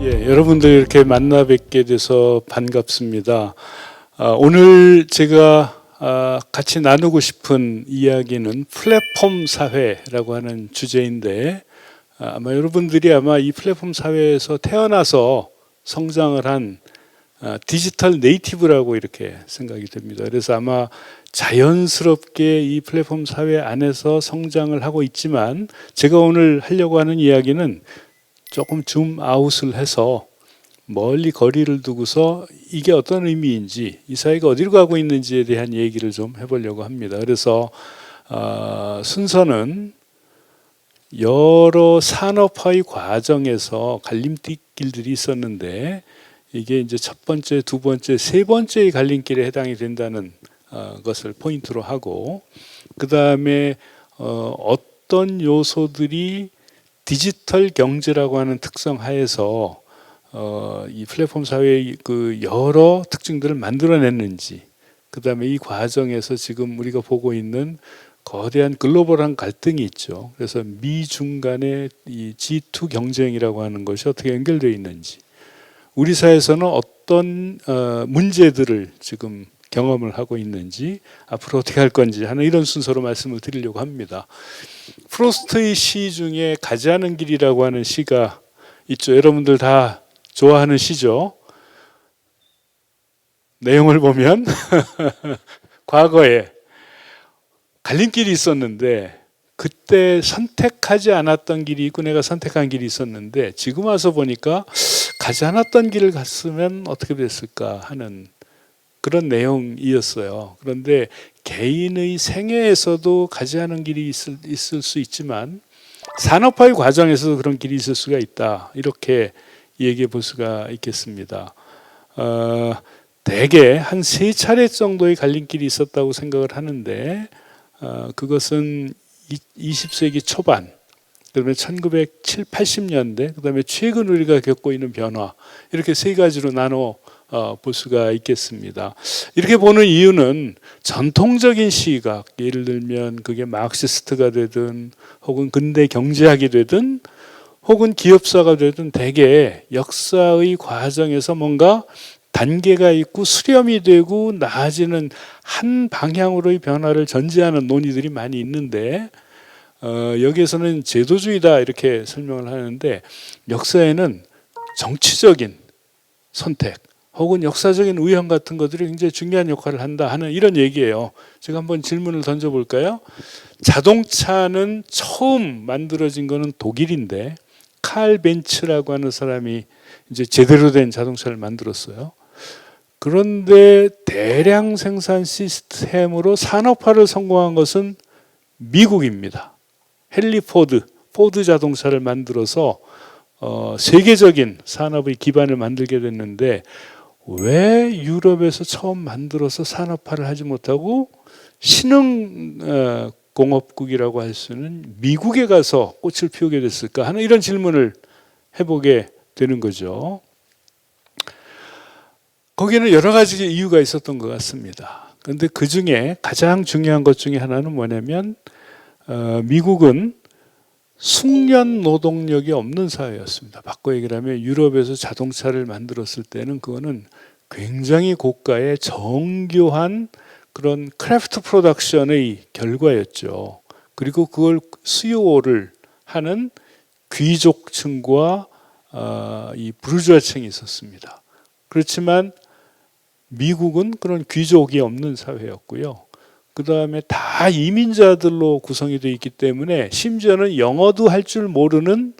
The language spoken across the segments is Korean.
예, 여러분들 이렇게 만나 뵙게 돼서 반갑습니다. 오늘 제가 같이 나누고 싶은 이야기는 플랫폼 사회라고 하는 주제인데, 아마 여러분들이 이 플랫폼 사회에서 태어나서 성장을 한 디지털 네이티브라고 이렇게 생각이 됩니다. 그래서 아마 자연스럽게 이 플랫폼 사회 안에서 성장을 하고 있지만, 제가 오늘 하려고 하는 이야기는 조금 줌 아웃을 해서 멀리 거리를 두고서 이게 어떤 의미인지, 이 사회가 어디로 가고 있는지에 대한 얘기를 좀 해보려고 합니다. 그래서 순서는 여러 산업화의 과정에서 갈림길들이 있었는데, 이게 이제 첫 번째, 두 번째, 세 번째의 갈림길에 해당이 된다는 것을 포인트로 하고, 그 다음에 어떤 요소들이 디지털 경제라고 하는 특성 하에서 이 플랫폼 사회의 그 여러 특징들을 만들어냈는지, 그 다음에 이 과정에서 지금 우리가 보고 있는 거대한 글로벌한 갈등이 있죠. 그래서 미중 간의 이 G2 경쟁이라고 하는 것이 어떻게 연결되어 있는지, 우리 사회에서는 어떤 문제들을 지금 경험을 하고 있는지, 앞으로 어떻게 할 건지 하는 이런 순서로 말씀을 드리려고 합니다. 프로스트의 시 중에 가지 않은 길이라고 하는 시가 있죠. 여러분들 다 좋아하는 시죠. 내용을 보면 과거에 갈림길이 있었는데, 그때 선택하지 않았던 길이 있고 내가 선택한 길이 있었는데, 지금 와서 보니까 가지 않았던 길을 갔으면 어떻게 됐을까 하는 그런 내용이었어요. 그런데 개인의 생애에서도 가지 않은 길이 있을 수 있지만, 산업화의 과정에서도 그런 길이 있을 수가 있다, 이렇게 얘기해 볼 수가 있겠습니다. 대개 한 3차례 정도의 갈림길이 있었다고 생각을 하는데, 그것은 20세기 초반, 그다음에 1970, 80년대, 그다음에 최근 우리가 겪고 있는 변화, 이렇게 세 가지로 나눠 볼 수가 있겠습니다. 이렇게 보는 이유는 전통적인 시각, 예를 들면 그게 마르크시스트가 되든 혹은 근대 경제학이 되든 혹은 기업사가 되든, 대개 역사의 과정에서 뭔가 단계가 있고 수렴이 되고 나아지는 한 방향으로의 변화를 전제하는 논의들이 많이 있는데, 여기에서는 제도주의다 이렇게 설명을 하는데, 역사에는 정치적인 선택 혹은 역사적인 우연 같은 것들이 굉장히 중요한 역할을 한다 하는 이런 얘기예요. 제가 한번 질문을 던져볼까요? 자동차는 처음 만들어진 거는 독일인데, 칼 벤츠라고 하는 사람이 이제 제대로 된 자동차를 만들었어요. 그런데 대량 생산 시스템으로 산업화를 성공한 것은 미국입니다. 헨리 포드 자동차를 만들어서 세계적인 산업의 기반을 만들게 됐는데, 왜 유럽에서 처음 만들어서 산업화를 하지 못하고 신흥 공업국이라고 할 수는 미국에 가서 꽃을 피우게 됐을까 하는 이런 질문을 해보게 되는 거죠. 거기에는 여러 가지 이유가 있었던 것 같습니다. 그런데 그 중에 가장 중요한 것 중에 하나는 뭐냐면, 미국은 숙련 노동력이 없는 사회였습니다. 바꿔 얘기를 하면 유럽에서 자동차를 만들었을 때는 그거는 굉장히 고가의 정교한 그런 크래프트 프로덕션의 결과였죠. 그리고 그걸 수요를 하는 귀족층과 이 부르주아층이 있었습니다. 그렇지만 미국은 그런 귀족이 없는 사회였고요. 그 다음에 다 이민자들로 구성이 되어 있기 때문에, 심지어는 영어도 할 줄 모르는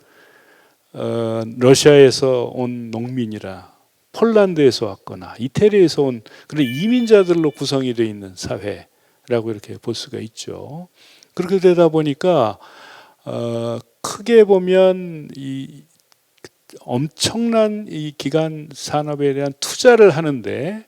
러시아에서 온 농민이라, 폴란드에서 왔거나 이태리에서 온 그런 이민자들로 구성이 되어 있는 사회라고 이렇게 볼 수가 있죠. 그렇게 되다 보니까 크게 보면 이 엄청난 이 기간 산업에 대한 투자를 하는데,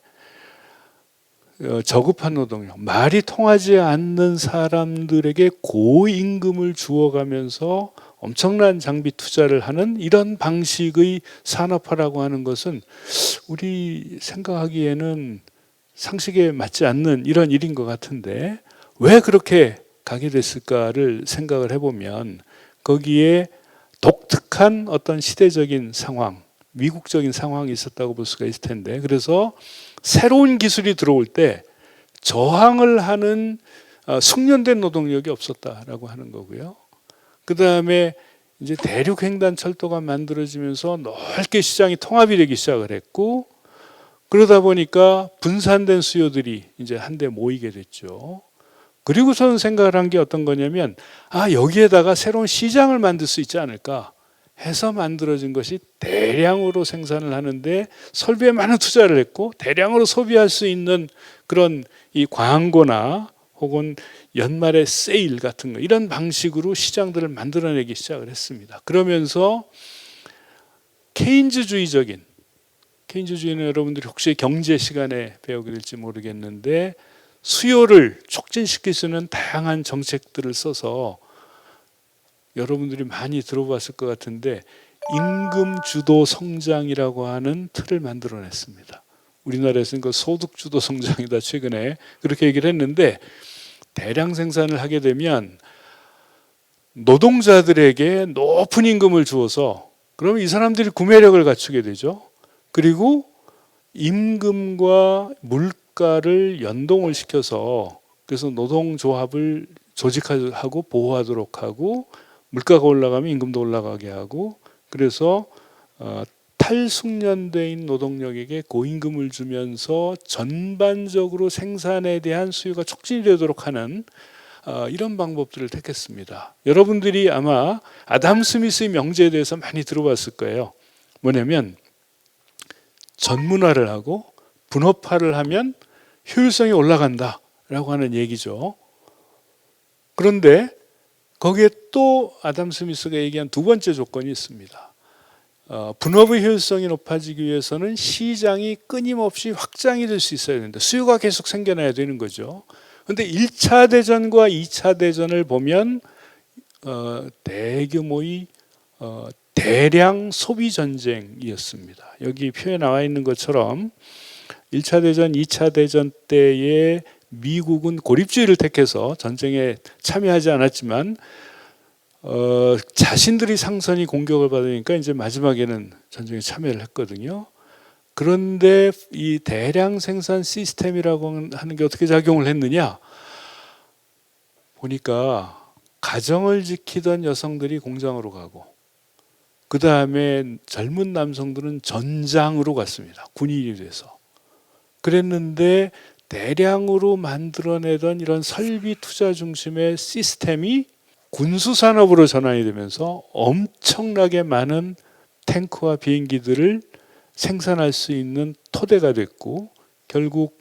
저급한 노동력, 말이 통하지 않는 사람들에게 고임금을 주어가면서 엄청난 장비 투자를 하는 이런 방식의 산업화라고 하는 것은 우리 생각하기에는 상식에 맞지 않는 이런 일인 것 같은데, 왜 그렇게 가게 됐을까를 생각을 해보면, 거기에 독특한 어떤 시대적인 상황, 미국적인 상황이 있었다고 볼 수가 있을 텐데, 그래서 새로운 기술이 들어올 때 저항을 하는 숙련된 노동력이 없었다라고 하는 거고요. 그 다음에 이제 대륙 횡단 철도가 만들어지면서 넓게 시장이 통합이 되기 시작을 했고, 그러다 보니까 분산된 수요들이 이제 한데 모이게 됐죠. 그리고 저는 생각을 한 게 어떤 거냐면, 여기에다가 새로운 시장을 만들 수 있지 않을까 해서 만들어진 것이 대량으로 생산을 하는데 설비에 많은 투자를 했고, 대량으로 소비할 수 있는 그런 이 광고나 혹은 연말의 세일 같은 거, 이런 방식으로 시장들을 만들어내기 시작을 했습니다. 그러면서 케인즈주의는 여러분들이 혹시 경제 시간에 배우게 될지 모르겠는데, 수요를 촉진시킬 수 있는 다양한 정책들을 써서 여러분들이 많이 들어봤을 것 같은데, 임금 주도 성장이라고 하는 틀을 만들어냈습니다. 우리나라에서는 그 소득 주도 성장이다 최근에 그렇게 얘기를 했는데, 대량 생산을 하게 되면 노동자들에게 높은 임금을 주어서, 그러면 이 사람들이 구매력을 갖추게 되죠. 그리고 임금과 물가를 연동을 시켜서, 그래서 노동조합을 조직하고 보호하도록 하고, 물가가 올라가면 임금도 올라가게 하고, 그래서 탈숙련된 노동력에게 고임금을 주면서 전반적으로 생산에 대한 수요가 촉진이 되도록 하는 이런 방법들을 택했습니다. 여러분들이 아마 아담 스미스의 명제에 대해서 많이 들어봤을 거예요. 뭐냐면, 전문화를 하고 분업화를 하면 효율성이 올라간다라고 하는 얘기죠. 그런데 거기에 또 아담 스미스가 얘기한 두 번째 조건이 있습니다. 분업의 효율성이 높아지기 위해서는 시장이 끊임없이 확장이 될 수 있어야 된다. 수요가 계속 생겨나야 되는 거죠. 그런데 1차 대전과 2차 대전을 보면 대규모의 대량 소비 전쟁이었습니다. 여기 표에 나와 있는 것처럼 1차 대전, 2차 대전 때에 미국은 고립주의를 택해서 전쟁에 참여하지 않았지만 자신들이 상선이 공격을 받으니까 이제 마지막에는 전쟁에 참여를 했거든요. 그런데 이 대량 생산 시스템이라고 하는 게 어떻게 작용을 했느냐? 보니까 가정을 지키던 여성들이 공장으로 가고, 그 다음에 젊은 남성들은 전장으로 갔습니다. 군인이 돼서. 그랬는데 대량으로 만들어내던 이런 설비 투자 중심의 시스템이 군수산업으로 전환이 되면서 엄청나게 많은 탱크와 비행기들을 생산할 수 있는 토대가 됐고, 결국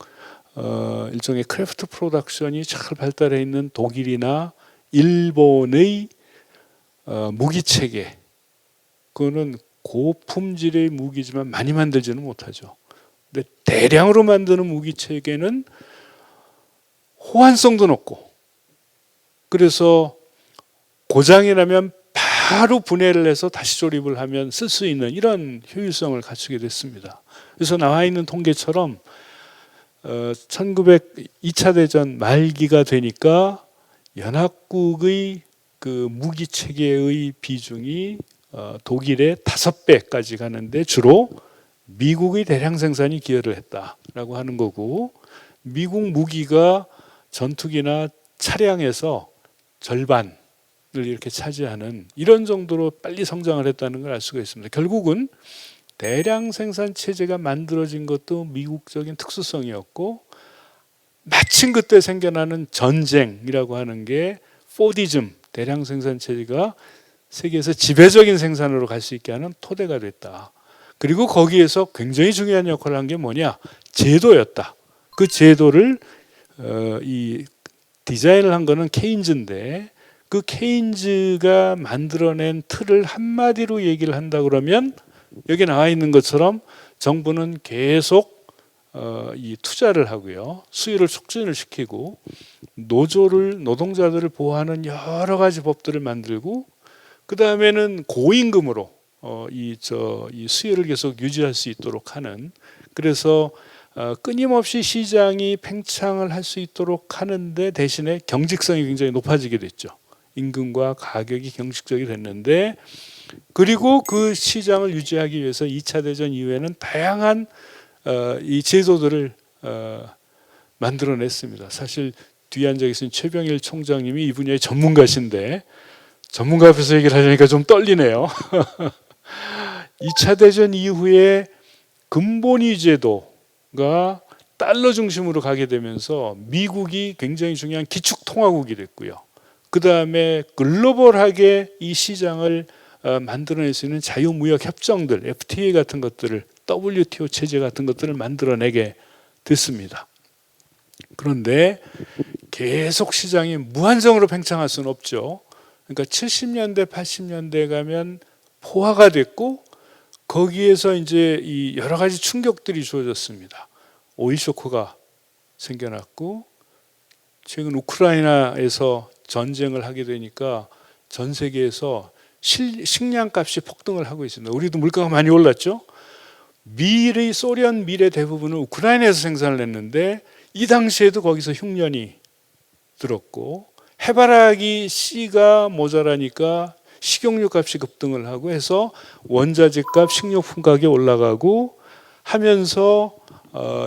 일종의 크래프트 프로덕션이 잘 발달해 있는 독일이나 일본의 무기체계, 그거는 고품질의 무기지만 많이 만들지는 못하죠. 근데 대량으로 만드는 무기체계는 호환성도 높고, 그래서 고장이 나면 바로 분해를 해서 다시 조립을 하면 쓸 수 있는 이런 효율성을 갖추게 됐습니다. 그래서 나와 있는 통계처럼 2차 대전 말기가 되니까 연합국의 그 무기 체계의 비중이 독일의 5배까지 가는데 주로 미국의 대량 생산이 기여를 했다라고 하는 거고, 미국 무기가 전투기나 차량에서 절반을 이렇게 차지하는 이런 정도로 빨리 성장을 했다는 걸 알 수가 있습니다. 결국은 대량 생산 체제가 만들어진 것도 미국적인 특수성이었고, 마침 그때 생겨나는 전쟁이라고 하는 게 포디즘, 대량 생산 체제가 세계에서 지배적인 생산으로 갈 수 있게 하는 토대가 됐다. 그리고 거기에서 굉장히 중요한 역할을 한 게 뭐냐? 제도였다. 그 제도를 이 디자인을 한 거는 케인즈인데, 그 케인즈가 만들어낸 틀을 한마디로 얘기를 한다 그러면, 여기 나와 있는 것처럼 정부는 계속 이 투자를 하고요, 수요를 촉진을 시키고, 노동자들을 보호하는 여러 가지 법들을 만들고, 그 다음에는 고임금으로 이 수요를 계속 유지할 수 있도록 하는, 그래서 끊임없이 시장이 팽창을 할 수 있도록 하는데, 대신에 경직성이 굉장히 높아지게 됐죠. 임금과 가격이 경직적이 됐는데, 그리고 그 시장을 유지하기 위해서 2차 대전 이후에는 다양한 이 제도들을 만들어냈습니다. 사실 뒤에 앉아 계신 최병일 총장님이 이 분야의 전문가신데 전문가 앞에서 얘기를 하려니까 좀 떨리네요. 2차 대전 이후에 근본위 제도가 달러 중심으로 가게 되면서 미국이 굉장히 중요한 기축통화국이 됐고요. 그 다음에 글로벌하게 이 시장을 만들어낼 수 있는 자유무역 협정들, FTA 같은 것들을, WTO 체제 같은 것들을 만들어내게 됐습니다. 그런데 계속 시장이 무한정으로 팽창할 수는 없죠. 그러니까 70년대, 80년대에 가면 포화가 됐고 거기에서 이제 이 여러 가지 충격들이 주어졌습니다. 오일 쇼크가 생겨났고 최근 우크라이나에서 전쟁을 하게 되니까 전 세계에서 식량값이 폭등을 하고 있습니다. 우리도 물가가 많이 올랐죠. 소련 밀의 대부분은 우크라이나에서 생산을 했는데 이 당시에도 거기서 흉년이 들었고 해바라기 씨가 모자라니까 식용유 값이 급등을 하고 해서 원자재 값, 식료품 가격이 올라가고 하면서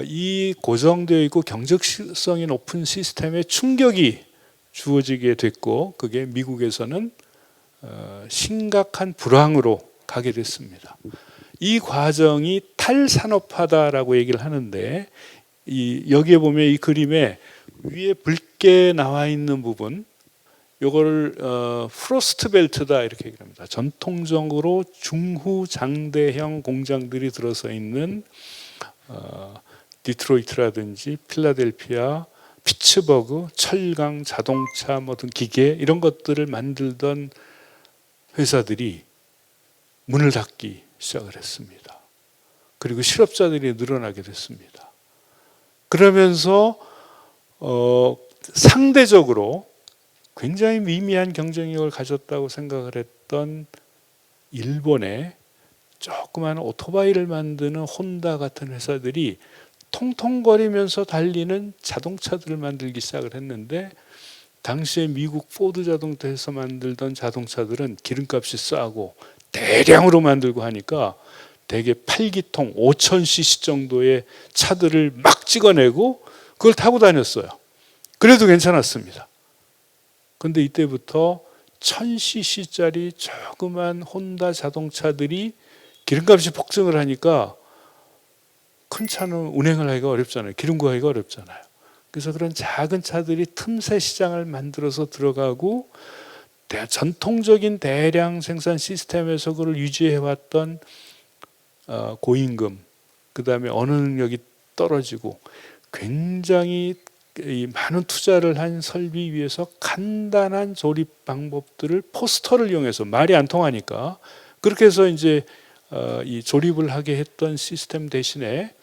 이 고정되어 있고 경쟁성이 높은 시스템에 충격이 주어지게 됐고 그게 미국에서는 심각한 불황으로 가게 됐습니다. 이 과정이 탈산업화다라고 얘기를 하는데 여기에 보면 이 그림에 위에 붉게 나와 있는 부분 요거를 프로스트 벨트다 이렇게 얘기합니다. 전통적으로 중후장대형 공장들이 들어서 있는 디트로이트라든지 필라델피아, 피츠버그, 철강, 자동차, 등 기계 이런 것들을 만들던 회사들이 문을 닫기 시작을 했습니다. 그리고 실업자들이 늘어나게 됐습니다. 그러면서 상대적으로 굉장히 미미한 경쟁력을 가졌다고 생각을 했던 일본의 조그마한 오토바이를 만드는 혼다 같은 회사들이 통통거리면서 달리는 자동차들을 만들기 시작을 했는데 당시에 미국 포드 자동차에서 만들던 자동차들은 기름값이 싸고 대량으로 만들고 하니까 대개 8기통 5000cc 정도의 차들을 막 찍어내고 그걸 타고 다녔어요. 그래도 괜찮았습니다. 그런데 이때부터 1000cc짜리 조그만 혼다 자동차들이 기름값이 폭증을 하니까 큰 차는 운행을 하기가 어렵잖아요. 기름 구하기가 어렵잖아요. 그래서 그런 작은 차들이 틈새 시장을 만들어서 들어가고 전통적인 대량 생산 시스템에서 그걸 유지해왔던 고임금, 그 다음에 언어 능력이 떨어지고 굉장히 많은 투자를 한 설비 위에서 간단한 조립 방법들을 포스터를 이용해서 말이 안 통하니까 그렇게 해서 이제 이 조립을 하게 했던 시스템 대신에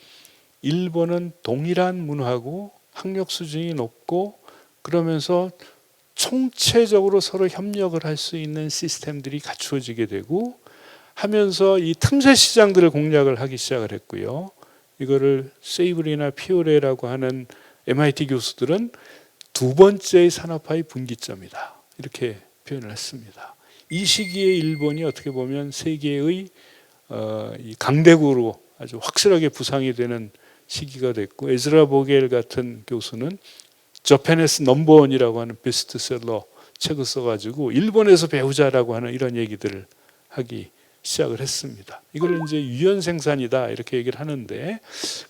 일본은 동일한 문화고 학력 수준이 높고 그러면서 총체적으로 서로 협력을 할 수 있는 시스템들이 갖추어지게 되고 하면서 이 틈새 시장들을 공략을 하기 시작을 했고요. 이거를 세이브리나 피오레라고 하는 MIT 교수들은 두 번째의 산업화의 분기점이다. 이렇게 표현을 했습니다. 이 시기에 일본이 어떻게 보면 세계의 이 강대국으로 아주 확실하게 부상이 되는 시기가 됐고 에즈라 보겔 같은 교수는 저펜에스 넘버원이라고 하는 베스트셀러 책을 써가지고 일본에서 배우자라고 하는 이런 얘기들을 하기 시작을 했습니다. 이걸 이제 유연 생산이다 이렇게 얘기를 하는데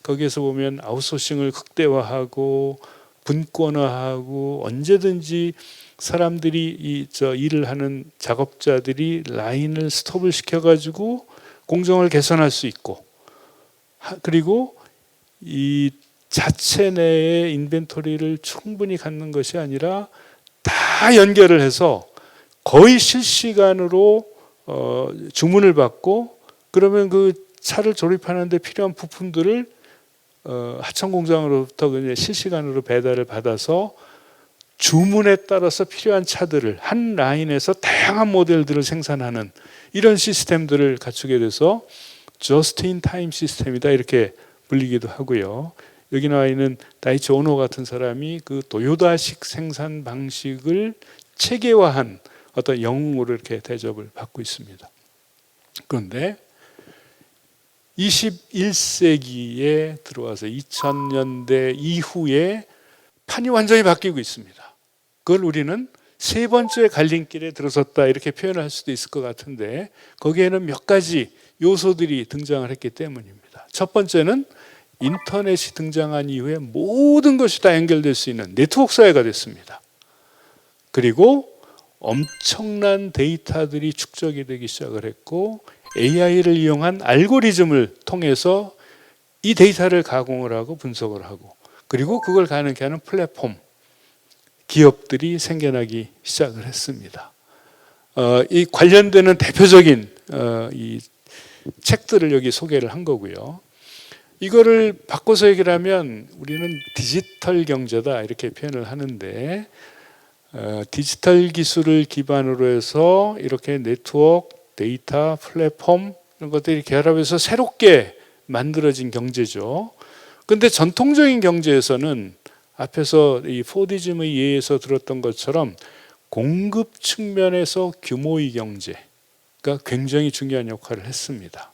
거기에서 보면 아웃소싱을 극대화하고 분권화하고 언제든지 사람들이 일을 하는 작업자들이 라인을 스톱을 시켜가지고 공정을 개선할 수 있고 그리고 이 자체 내에 인벤토리를 충분히 갖는 것이 아니라 다 연결을 해서 거의 실시간으로 주문을 받고 그러면 그 차를 조립하는 데 필요한 부품들을 하청 공장으로부터 그냥 실시간으로 배달을 받아서 주문에 따라서 필요한 차들을 한 라인에서 다양한 모델들을 생산하는 이런 시스템들을 갖추게 돼서 just in time 시스템이다 이렇게 불리기도 하고요. 여기 나와 있는 다이치 오노 같은 사람이 그 도요다식 생산 방식을 체계화한 어떤 영웅으로 이렇게 대접을 받고 있습니다. 그런데 21세기에 들어와서 2000년대 이후에 판이 완전히 바뀌고 있습니다. 그걸 우리는 세 번째 갈림길에 들어섰다 이렇게 표현을 할 수도 있을 것 같은데, 거기에는 몇 가지 요소들이 등장을 했기 때문입니다. 첫 번째는 인터넷이 등장한 이후에 모든 것이 다 연결될 수 있는 네트워크 사회가 됐습니다. 그리고 엄청난 데이터들이 축적이 되기 시작을 했고, AI를 이용한 알고리즘을 통해서 이 데이터를 가공을 하고 분석을 하고, 그리고 그걸 가능케 하는 플랫폼 기업들이 생겨나기 시작을 했습니다. 이 관련되는 대표적인 이 책들을 여기 소개를 한 거고요. 이거를 바꿔서 얘기를 하면 우리는 디지털 경제다 이렇게 표현을 하는데, 디지털 기술을 기반으로 해서 이렇게 네트워크, 데이터, 플랫폼 이런 것들이 결합해서 새롭게 만들어진 경제죠. 그런데 전통적인 경제에서는 앞에서 이 포디즘의 예에서 들었던 것처럼 공급 측면에서 규모의 경제가 굉장히 중요한 역할을 했습니다.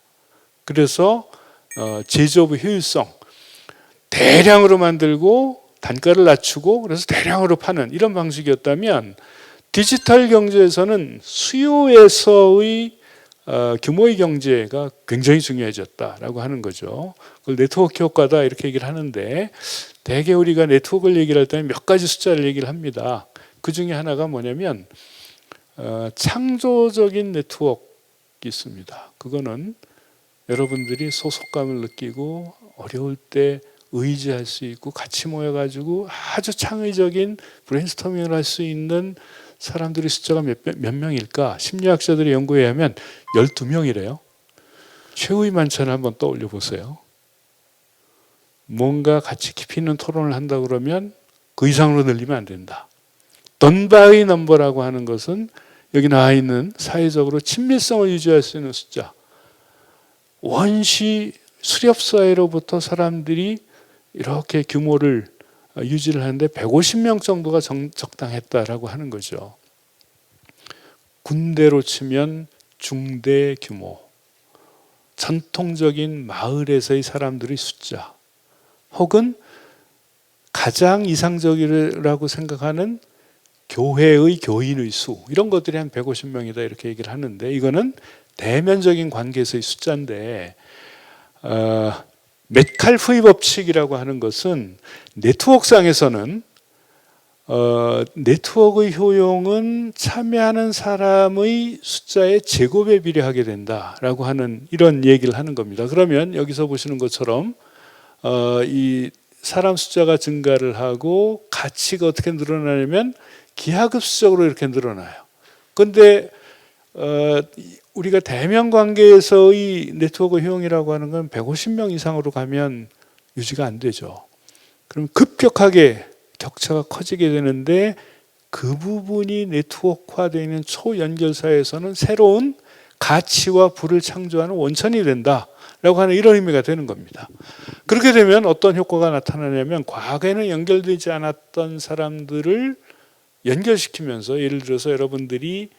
그래서 제조업의 효율성, 대량으로 만들고 단가를 낮추고 그래서 대량으로 파는 이런 방식이었다면, 디지털 경제에서는 수요에서의 규모의 경제가 굉장히 중요해졌다라고 하는 거죠. 그걸 네트워크 효과다 이렇게 얘기를 하는데, 대개 우리가 네트워크를 얘기를 할 때는 몇 가지 숫자를 얘기를 합니다. 그 중에 하나가 뭐냐면 창조적인 네트워크가 있습니다. 그거는 여러분들이 소속감을 느끼고 어려울 때 의지할 수 있고 같이 모여가지고 아주 창의적인 브레인스토밍을 할 수 있는 사람들의 숫자가 몇 명일까? 심리학자들의 연구에 의하면 12명이래요. 최후의 만찬을 한번 떠올려 보세요. 뭔가 같이 깊이 있는 토론을 한다 그러면 그 이상으로 늘리면 안 된다. 던바의 넘버라고 하는 것은 여기 나와 있는 사회적으로 친밀성을 유지할 수 있는 숫자. 원시 수렵사회로부터 사람들이 이렇게 규모를 유지를 하는데 150명 정도가 적당했다라고 하는 거죠. 군대로 치면 중대 규모, 전통적인 마을에서의 사람들의 숫자, 혹은 가장 이상적이라고 생각하는 교회의 교인의 수, 이런 것들이 한 150명이다 이렇게 얘기를 하는데, 이거는 대면적인 관계에서의 숫자인데, 메칼프의 법칙이라고 하는 것은 네트워크상에서는 네트워크의 효용은 참여하는 사람의 숫자의 제곱에 비례하게 된다라고 하는 이런 얘기를 하는 겁니다. 그러면 여기서 보시는 것처럼 이 사람 숫자가 증가를 하고 가치가 어떻게 늘어나냐면 기하급수적으로 이렇게 늘어나요. 그런데 우리가 대면 관계에서의 네트워크 효용이라고 하는 건 150명 이상으로 가면 유지가 안 되죠. 그럼 급격하게 격차가 커지게 되는데, 그 부분이 네트워크화되어 있는 초연결사에서는 새로운 가치와 부를 창조하는 원천이 된다라고 하는 이런 의미가 되는 겁니다. 그렇게 되면 어떤 효과가 나타나냐면, 과거에는 연결되지 않았던 사람들을 연결시키면서, 예를 들어서 여러분들이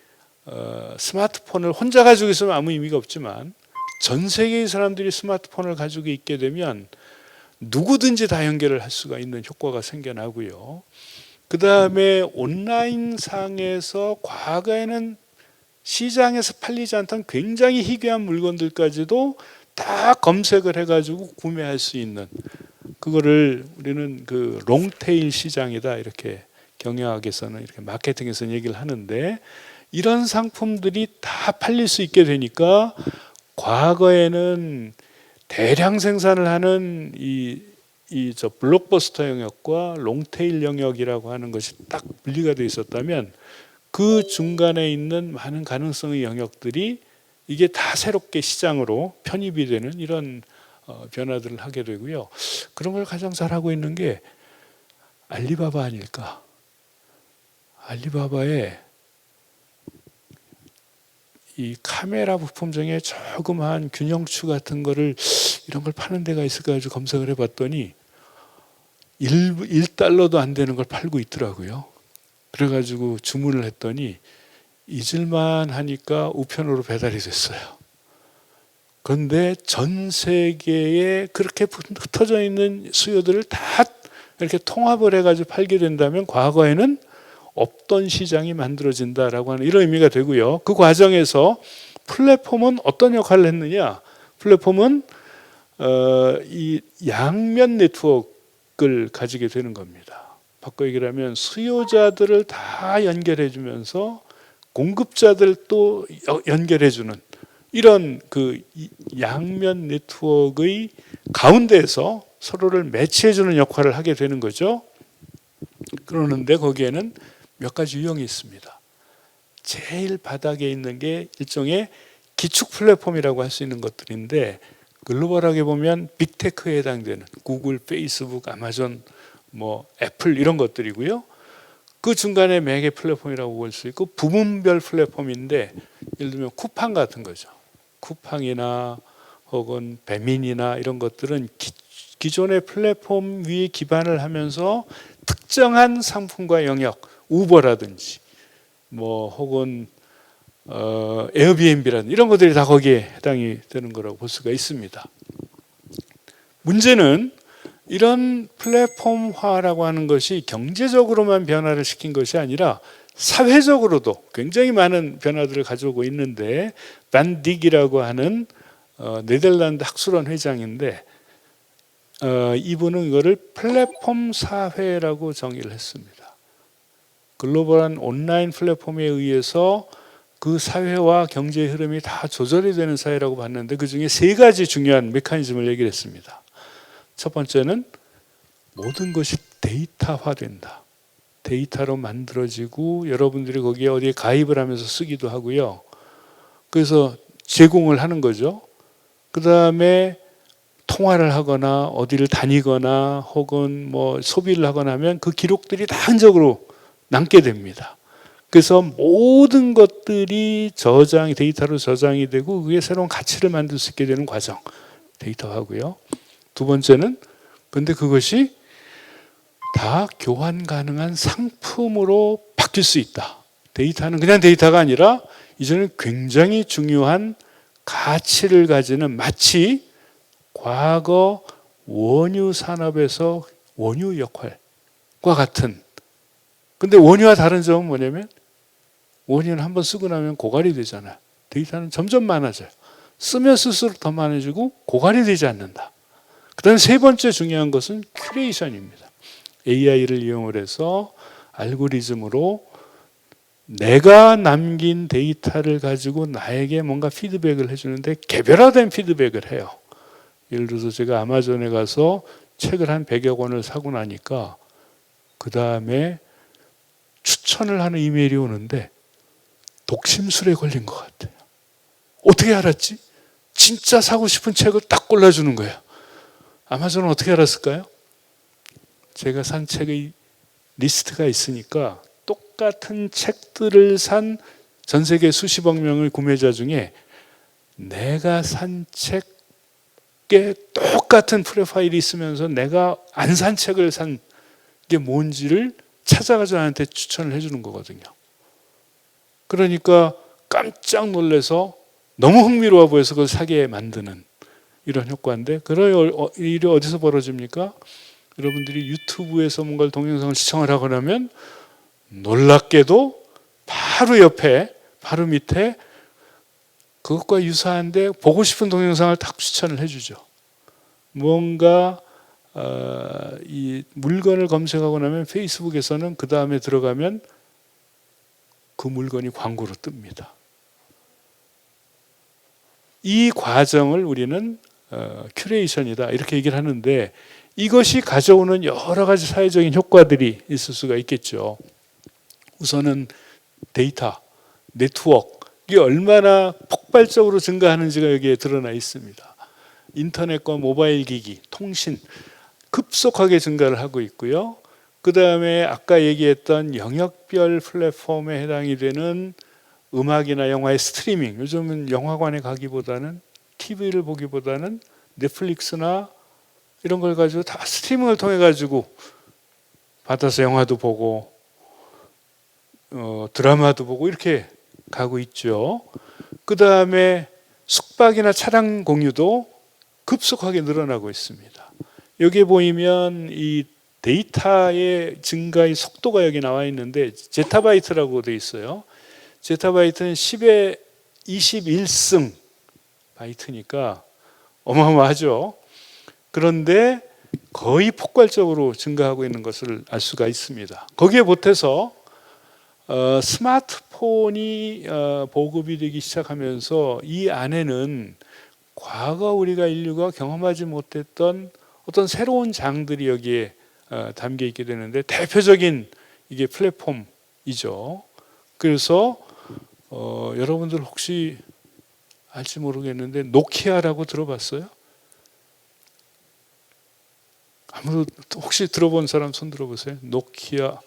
스마트폰을 혼자 가지고 있으면 아무 의미가 없지만 전 세계의 사람들이 스마트폰을 가지고 있게 되면 누구든지 다 연결을 할 수가 있는 효과가 생겨나고요. 그 다음에 온라인 상에서 과거에는 시장에서 팔리지 않던 굉장히 희귀한 물건들까지도 다 검색을 해가지고 구매할 수 있는, 그거를 우리는 그 롱테일 시장이다 이렇게 경영학에서는, 이렇게 마케팅에서는 얘기를 하는데, 이런 상품들이 다 팔릴 수 있게 되니까 과거에는 대량 생산을 하는 저 블록버스터 영역과 롱테일 영역이라고 하는 것이 딱 분리가 되어 있었다면, 그 중간에 있는 많은 가능성의 영역들이 이게 다 새롭게 시장으로 편입이 되는 이런 변화들을 하게 되고요. 그런 걸 가장 잘하고 있는 게 알리바바 아닐까. 알리바바의 이 카메라 부품 중에 조그마한 균형추 같은 거를, 이런 걸 파는 데가 있을까 해서 검색을 해봤더니 1달러도 안 되는 걸 팔고 있더라고요. 그래가지고 주문을 했더니 잊을만 하니까 우편으로 배달이 됐어요. 그런데 전 세계에 그렇게 흩어져 있는 수요들을 다 이렇게 통합을 해가지고 팔게 된다면 과거에는 없던 시장이 만들어진다라고 하는 이런 의미가 되고요. 그 과정에서 플랫폼은 어떤 역할을 했느냐? 플랫폼은 이 양면 네트워크를 가지게 되는 겁니다. 바꿔 얘기를 하면 수요자들을 다 연결해 주면서 공급자들 또 연결해 주는 이런 그 양면 네트워크의 가운데에서 서로를 매치해 주는 역할을 하게 되는 거죠. 그러는데 거기에는 몇 가지 유형이 있습니다. 제일 바닥에 있는 게 일종의 기축 플랫폼이라고 할 수 있는 것들인데 글로벌하게 보면 빅테크에 해당되는 구글, 페이스북, 아마존, 뭐 애플 이런 것들이고요. 그 중간에 매개 플랫폼이라고 볼 수 있고 부문별 플랫폼인데 예를 들면 쿠팡 같은 거죠. 쿠팡이나 혹은 배민이나 이런 것들은 기존의 플랫폼 위에 기반을 하면서 특정한 상품과 영역, 우버라든지 뭐 혹은 에어비앤비라든지 이런 것들이 다 거기에 해당이 되는 거라고 볼 수가 있습니다. 문제는 이런 플랫폼화라고 하는 것이 경제적으로만 변화를 시킨 것이 아니라 사회적으로도 굉장히 많은 변화들을 가져오고 있는데 반 딕이라고 하는 네덜란드 학술원 회장인데 이분은 이거를 플랫폼 사회라고 정의를 했습니다. 글로벌한 온라인 플랫폼에 의해서 그 사회와 경제의 흐름이 다 조절이 되는 사회라고 봤는데 그중에 세 가지 중요한 메커니즘을 얘기를 했습니다. 첫 번째는 모든 것이 데이터화된다. 데이터로 만들어지고 여러분들이 거기에 어디에 가입을 하면서 쓰기도 하고요. 그래서 제공을 하는 거죠. 그 다음에 통화를 하거나 어디를 다니거나 혹은 뭐 소비를 하거나 하면 그 기록들이 다 흔적으로 남게 됩니다. 그래서 모든 것들이 데이터로 저장이 되고 그게 새로운 가치를 만들 수 있게 되는 과정, 데이터화고요. 두 번째는 근데 그것이 다 교환 가능한 상품으로 바뀔 수 있다. 데이터는 그냥 데이터가 아니라 이제는 굉장히 중요한 가치를 가지는 마치 과거 원유 산업에서 원유 역할과 같은. 근데 원유와 다른 점은 뭐냐면 원유는 한번 쓰고 나면 고갈이 되잖아요. 데이터는 점점 많아져요. 쓰면 쓸수록 더 많아지고 고갈이 되지 않는다. 그 다음에 세 번째 중요한 것은 큐레이션입니다. AI를 이용을 해서 알고리즘으로 내가 남긴 데이터를 가지고 나에게 뭔가 피드백을 해주는데 개별화된 피드백을 해요. 예를 들어서 제가 아마존에 가서 책을 한 100여 권을 사고 나니까 그 다음에 추천을 하는 이메일이 오는데 독심술에 걸린 것 같아요. 어떻게 알았지? 진짜 사고 싶은 책을 딱 골라주는 거예요. 아마존은 어떻게 알았을까요? 제가 산 책의 리스트가 있으니까 똑같은 책들을 산 전 세계 수십억 명의 구매자 중에 내가 산 책에 똑같은 프로파일이 있으면서 내가 안 산 책을 산 게 뭔지를 찾아가지고 나한테 추천을 해주는 거거든요. 그러니까 깜짝 놀라서 너무 흥미로워 보여서 그걸 사게 만드는 이런 효과인데 그런 일이 어디서 벌어집니까? 여러분들이 유튜브에서 뭔가 동영상을 시청을 하고 나면 놀랍게도 바로 옆에 바로 밑에 그것과 유사한데 보고 싶은 동영상을 딱 추천을 해주죠. 뭔가 이 물건을 검색하고 나면 페이스북에서는 그 다음에 들어가면 그 물건이 광고로 뜹니다. 이 과정을 우리는 큐레이션이다 이렇게 얘기를 하는데 이것이 가져오는 여러 가지 사회적인 효과들이 있을 수가 있겠죠. 우선은 데이터, 네트워크가 얼마나 폭발적으로 증가하는지가 여기에 드러나 있습니다. 인터넷과 모바일 기기, 통신 급속하게 증가를 하고 있고요. 그 다음에 아까 얘기했던 영역별 플랫폼에 해당이 되는 음악이나 영화의 스트리밍, 요즘은 영화관에 가기보다는 TV를 보기보다는 넷플릭스나 이런 걸 가지고 다 스트리밍을 통해 가지고 받아서 영화도 보고 드라마도 보고 이렇게 가고 있죠. 그 다음에 숙박이나 차량 공유도 급속하게 늘어나고 있습니다. 여기에 보이면 이 데이터의 증가의 속도가 여기 나와 있는데 제타바이트라고 되어 있어요. 제타바이트는 10의 21승 바이트니까 어마어마하죠. 그런데 거의 폭발적으로 증가하고 있는 것을 알 수가 있습니다. 거기에 보태서 스마트폰이 보급이 되기 시작하면서 이 안에는 과거 우리가 인류가 경험하지 못했던 어떤 새로운 장들이 여기에 담겨 있게 되는데 대표적인 이게 플랫폼이죠. 그래서 여러분들 혹시 알지 모르겠는데 노키아라고 들어봤어요? 아무도 혹시 들어본 사람 손 들어보세요. 노키아.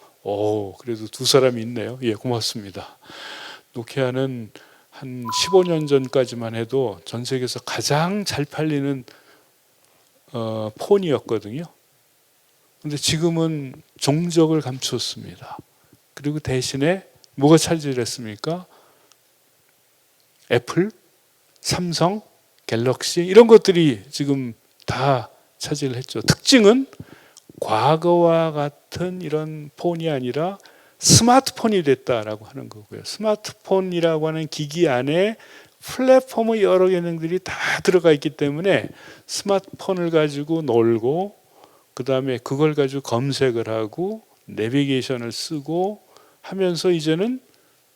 그래도 두 사람이 있네요. 예, 고맙습니다. 노키아는 한 15년 전까지만 해도 전 세계에서 가장 잘 팔리는 폰이었거든요. 근데 지금은 종적을 감추었습니다. 그리고 대신에 뭐가 차지했습니까? 애플, 삼성, 갤럭시 이런 것들이 지금 다 차지를 했죠. 특징은 과거와 같은 이런 폰이 아니라 스마트폰이 됐다라고 하는 거고요. 스마트폰이라고 하는 기기 안에 플랫폼의 여러 기능들이 다 들어가 있기 때문에 스마트폰을 가지고 놀고 그 다음에 그걸 가지고 검색을 하고 내비게이션을 쓰고 하면서 이제는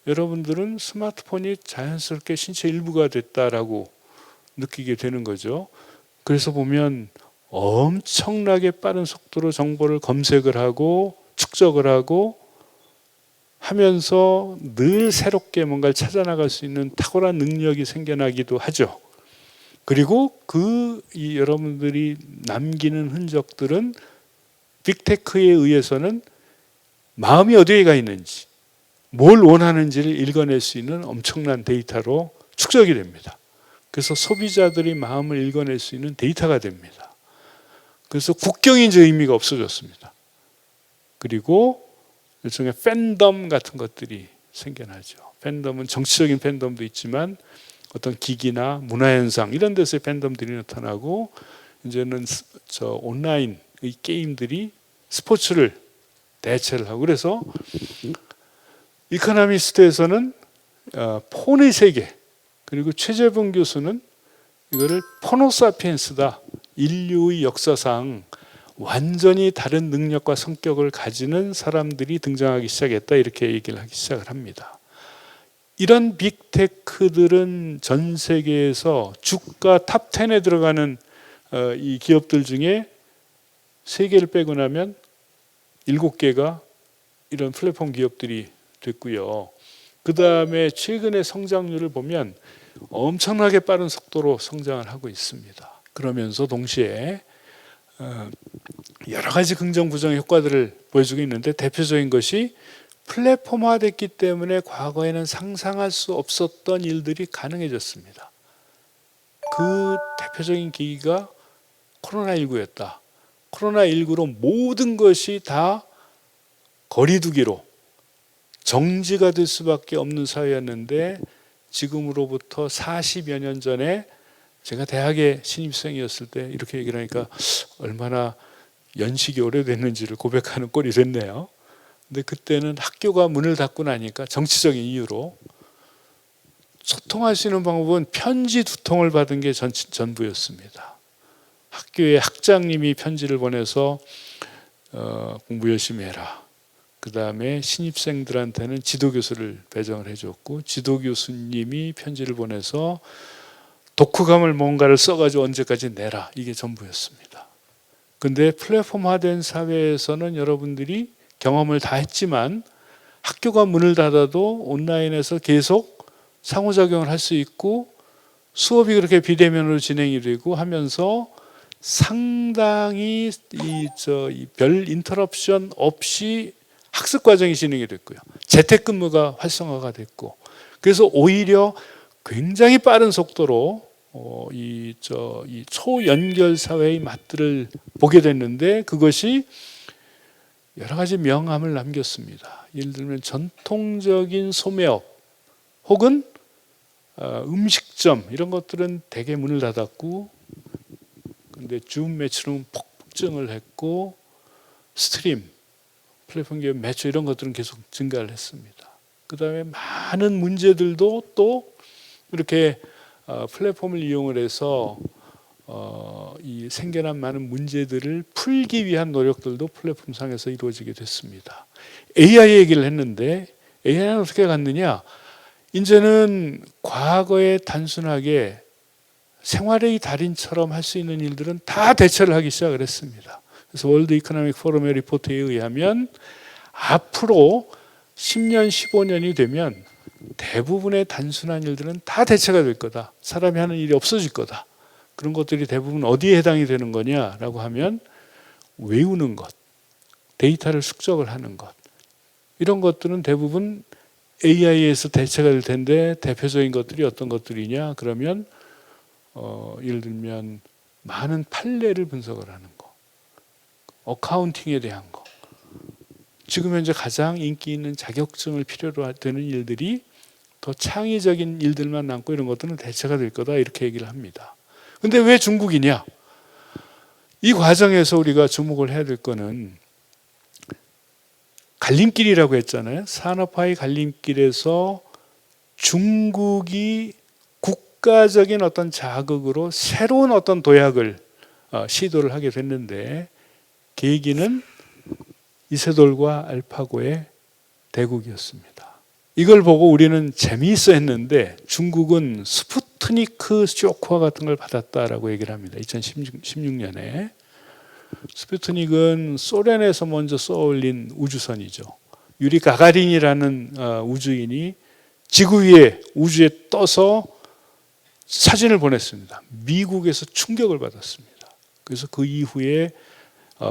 여러분들은 스마트폰이 자연스럽게 신체 일부가 됐다라고 느끼게 되는 거죠. 그래서 보면 엄청나게 빠른 속도로 정보를 검색을 하고 축적을 하고 하면서 늘 새롭게 뭔가를 찾아나갈 수 있는 탁월한 능력이 생겨나기도 하죠. 그리고 여러분들이 남기는 흔적들은 빅테크에 의해서는 마음이 어디에 가 있는지 뭘 원하는지를 읽어낼 수 있는 엄청난 데이터로 축적이 됩니다. 그래서 소비자들이 마음을 읽어낼 수 있는 데이터가 됩니다. 그래서 국경이 이제 의미가 없어졌습니다. 그리고 일종의 팬덤 같은 것들이 생겨나죠. 팬덤은 정치적인 팬덤도 있지만 어떤 기기나 문화현상 이런 데서의 팬덤들이 나타나고 이제는 온라인의 게임들이 스포츠를 대체를 하고 그래서 이코노미스트에서는 폰의 세계 그리고 최재봉 교수는 이거를 포노사피엔스다. 인류의 역사상 완전히 다른 능력과 성격을 가지는 사람들이 등장하기 시작했다. 이렇게 얘기를 하기 시작을 합니다. 이런 빅테크들은 전 세계에서 주가 탑 10에 들어가는 이 기업들 중에 3개를 빼고 나면 7개가 이런 플랫폼 기업들이 됐고요. 그 다음에 최근의 성장률을 보면 엄청나게 빠른 속도로 성장을 하고 있습니다. 그러면서 동시에 여러 가지 긍정 부정 효과들을 보여주고 있는데 대표적인 것이 플랫폼화됐기 때문에 과거에는 상상할 수 없었던 일들이 가능해졌습니다. 그 대표적인 계기가 코로나19였다. 코로나19로 모든 것이 다 거리두기로 정지가 될 수밖에 없는 사회였는데 지금으로부터 40여 년 전에 제가 대학의 신입생이었을 때 이렇게 얘기를 하니까 얼마나 연식이 오래됐는지를 고백하는 꼴이 됐네요. 근데 그때는 학교가 문을 닫고 나니까 정치적인 이유로 소통할 수 있는 방법은 편지 2통을 받은 게 전부였습니다. 학교에 학장님이 편지를 보내서 공부 열심히 해라. 그 다음에 신입생들한테는 지도교수를 배정을 해줬고 지도교수님이 편지를 보내서 독후감을 뭔가를 써가지고 언제까지 내라. 이게 전부였습니다. 근데 플랫폼화된 사회에서는 여러분들이 경험을 다 했지만 학교가 문을 닫아도 온라인에서 계속 상호작용을 할 수 있고 수업이 그렇게 비대면으로 진행이 되고 하면서 상당히 별 인터럽션 없이 학습 과정이 진행이 됐고요. 재택근무가 활성화가 됐고 그래서 오히려 굉장히 빠른 속도로 이 초연결 사회의 맛들을 보게 됐는데 그것이 여러 가지 명암을 남겼습니다. 예를 들면 전통적인 소매업 혹은 음식점 이런 것들은 대개 문을 닫았고, 근데 줌 매출은 폭증을 했고, 스트림, 플랫폼 기업 매출 이런 것들은 계속 증가를 했습니다. 그 다음에 많은 문제들도 또 이렇게 플랫폼을 이용을 해서 이 생겨난 많은 문제들을 풀기 위한 노력들도 플랫폼 상에서 이루어지게 됐습니다. AI 얘기를 했는데 AI는 어떻게 갔느냐? 이제는 과거에 단순하게 생활의 달인처럼 할 수 있는 일들은 다 대체를 하기 시작을 했습니다. 그래서 월드 이코노믹 포럼의 리포트에 의하면 앞으로 10년, 15년이 되면 대부분의 단순한 일들은 다 대체가 될 거다. 사람이 하는 일이 없어질 거다. 그런 것들이 대부분 어디에 해당이 되는 거냐라고 하면 외우는 것, 데이터를 숙적을 하는 것, 이런 것들은 대부분 AI에서 대체가 될 텐데, 대표적인 것들이 어떤 것들이냐 그러면 예를 들면 많은 판례를 분석을 하는 거, 어카운팅에 대한 거, 지금 현재 가장 인기 있는 자격증을 필요로 되는 일들이 더 창의적인 일들만 남고 이런 것들은 대체가 될 거다, 이렇게 얘기를 합니다. 근데 왜 중국이냐? 이 과정에서 우리가 주목을 해야 될 거는 갈림길이라고 했잖아요. 산업화의 갈림길에서 중국이 국가적인 어떤 자극으로 새로운 어떤 도약을 시도를 하게 됐는데, 계기는 이세돌과 알파고의 대국이었습니다. 이걸 보고 우리는 재미있어 했는데 중국은 스푸트니크 쇼크와 같은 걸 받았다라고 얘기를 합니다. 2016년에. 스푸트닉은 소련에서 먼저 쏘아올린 우주선이죠. 유리 가가린이라는 우주인이 지구 위에 우주에 떠서 사진을 보냈습니다. 미국에서 충격을 받았습니다. 그래서 그 이후에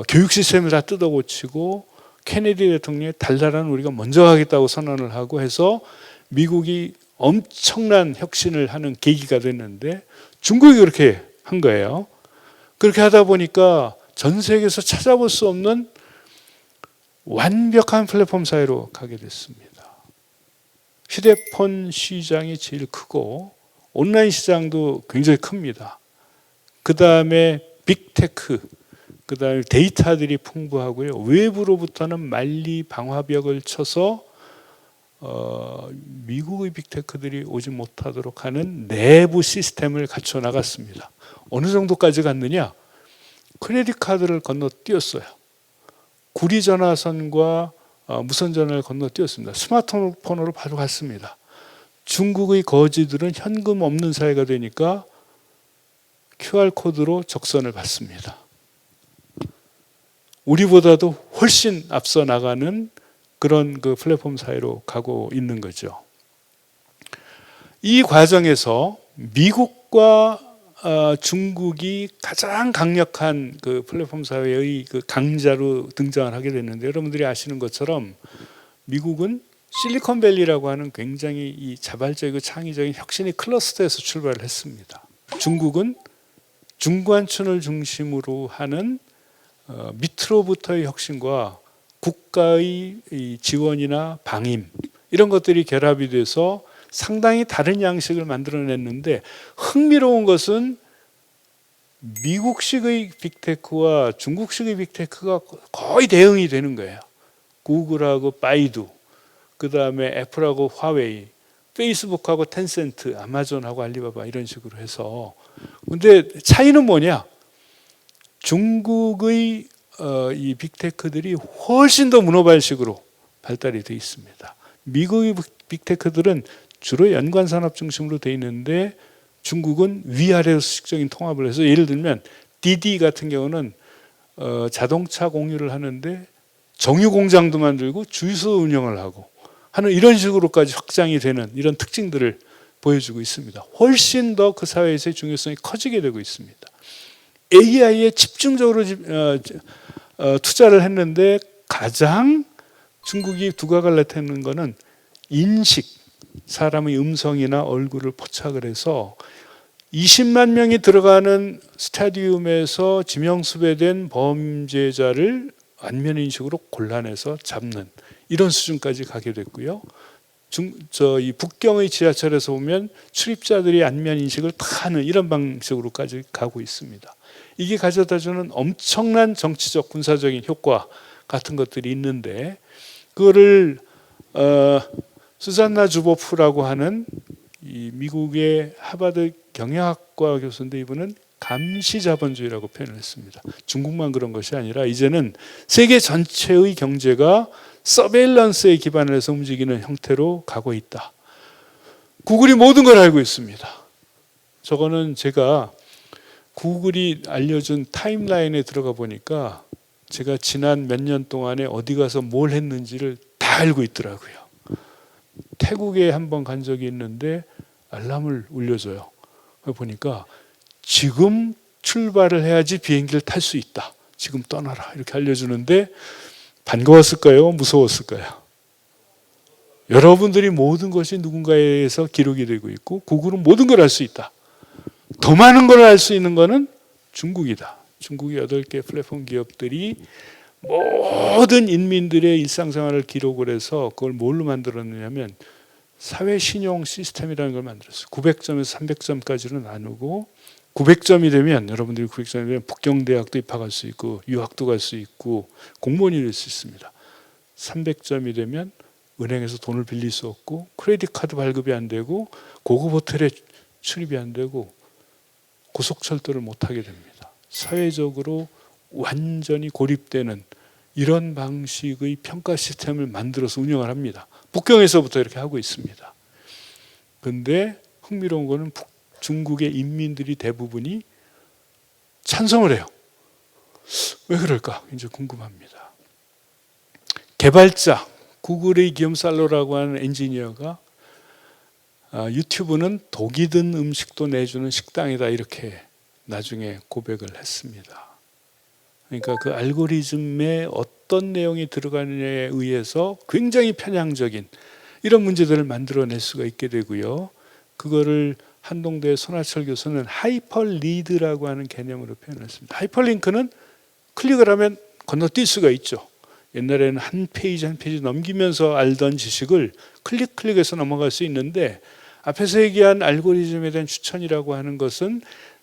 교육 시스템을 다 뜯어고치고 케네디 대통령이 달나라는 우리가 먼저 하겠다고 선언을 하고 해서 미국이 엄청난 혁신을 하는 계기가 됐는데, 중국이 그렇게 한 거예요. 그렇게 하다 보니까 전 세계에서 찾아볼 수 없는 완벽한 플랫폼 사회로 가게 됐습니다. 휴대폰 시장이 제일 크고 온라인 시장도 굉장히 큽니다. 그 다음에 빅테크, 그 다음에 데이터들이 풍부하고요. 외부로부터는 만리 방화벽을 쳐서 미국의 빅테크들이 오지 못하도록 하는 내부 시스템을 갖춰 나갔습니다. 어느 정도까지 갔느냐? 크레딧 카드를 건너뛰었어요. 구리전화선과 무선전화를 건너뛰었습니다. 스마트폰으로 바로 갔습니다. 중국의 거지들은 현금 없는 사회가 되니까 QR코드로 적선을 받습니다. 우리보다도 훨씬 앞서 나가는 그런 그 플랫폼 사회로 가고 있는 거죠. 이 과정에서 미국과 중국이 가장 강력한 그 플랫폼 사회의 그 강자로 등장을 하게 됐는데, 여러분들이 아시는 것처럼 미국은 실리콘밸리라고 하는 굉장히 이 자발적이고 창의적인 혁신의 클러스터에서 출발을 했습니다. 중국은 중관촌을 중심으로 하는 밑으로부터의 혁신과 국가의 지원이나 방임 이런 것들이 결합이 돼서 상당히 다른 양식을 만들어냈는데, 흥미로운 것은 미국식의 빅테크와 중국식의 빅테크가 거의 대응이 되는 거예요. 구글하고 바이두, 그 다음에 애플하고 화웨이, 페이스북하고 텐센트, 아마존하고 알리바바 이런 식으로 해서. 근데 차이는 뭐냐? 중국의 이 빅테크들이 훨씬 더 문어발식으로 발달이 되어 있습니다. 미국의 빅테크들은 주로 연관산업 중심으로 되어 있는데, 중국은 위아래로 수직적인 통합을 해서, 예를 들면 디디 같은 경우는 자동차 공유를 하는데 정유 공장도 만들고 주유소 운영을 하고 하는 이런 식으로까지 확장이 되는 이런 특징들을 보여주고 있습니다. 훨씬 더 그 사회에서의 중요성이 커지게 되고 있습니다. AI에 집중적으로 투자를 했는데, 가장 중국이 두각을 나타내는 것은 인식, 사람의 음성이나 얼굴을 포착을 해서 20만 명이 들어가는 스타디움에서 지명수배된 범죄자를 안면인식으로 골라내서 잡는 이런 수준까지 가게 됐고요. 이 북경의 지하철에서 보면 출입자들이 안면 인식을 다 하는 이런 방식으로까지 가고 있습니다. 이게 가져다주는 엄청난 정치적 군사적인 효과 같은 것들이 있는데, 그거를 수잔나 주보프라고 하는 이 미국의 하버드 경영학과 교수인데, 이분은 감시자본주의라고 표현을 했습니다. 중국만 그런 것이 아니라 이제는 세계 전체의 경제가 서베일런스에 기반을 해서 움직이는 형태로 가고 있다. 구글이 모든 걸 알고 있습니다. 저거는 제가 구글이 알려준 타임라인에 들어가 보니까 제가 지난 몇 년 동안에 어디 가서 뭘 했는지를 다 알고 있더라고요. 태국에 한번 간 적이 있는데 알람을 울려줘요. 보니까 지금 출발을 해야지 비행기를 탈 수 있다. 지금 떠나라. 이렇게 알려주는데 반가웠을까요? 무서웠을까요? 여러분들이 모든 것이 누군가에서 기록이 되고 있고 구글은 모든 걸 알 수 있다. 더 많은 걸 알 수 있는 것은 중국이다. 중국의 8개 플랫폼 기업들이 모든 인민들의 일상생활을 기록을 해서 그걸 뭘로 만들었느냐면 사회 신용 시스템이라는 걸 만들었어요. 900점에서 300점까지는 나누고 900점이 되면 여러분들이 900점이 되면 북경대학도 입학할 수 있고 유학도 갈 수 있고 공무원이 될 수 있습니다. 300점이 되면 은행에서 돈을 빌릴 수 없고 크레딧 카드 발급이 안 되고 고급 호텔에 출입이 안 되고 고속철도를 못 하게 됩니다. 사회적으로 완전히 고립되는 이런 방식의 평가 시스템을 만들어서 운영을 합니다. 북경에서부터 이렇게 하고 있습니다. 그런데 흥미로운 거는 중국의 인민들이 대부분이 찬성을 해요. 왜 그럴까? 이제 궁금합니다. 개발자, 구글의 기욤 살로라고 하는 엔지니어가 유튜브는 독이 든 음식도 내주는 식당이다 이렇게 나중에 고백을 했습니다. 그러니까 그 알고리즘에 어떤 내용이 들어가느냐에 의해서 굉장히 편향적인 이런 문제들을 만들어낼 수가 있게 되고요. 그거를 한동대 손하철 교수는 하이퍼리드라고 하는 개념으로 표현했습니다. 하이퍼링크는 클릭을 하면 건너뛸 수가 있죠. 옛날에는 한 페이지 한 페이지 넘기면서 알던 지식을 클릭해서 넘어갈 수 있는데, 앞에서 얘기한 알고리즘에 대한 추천이라고 하는 것은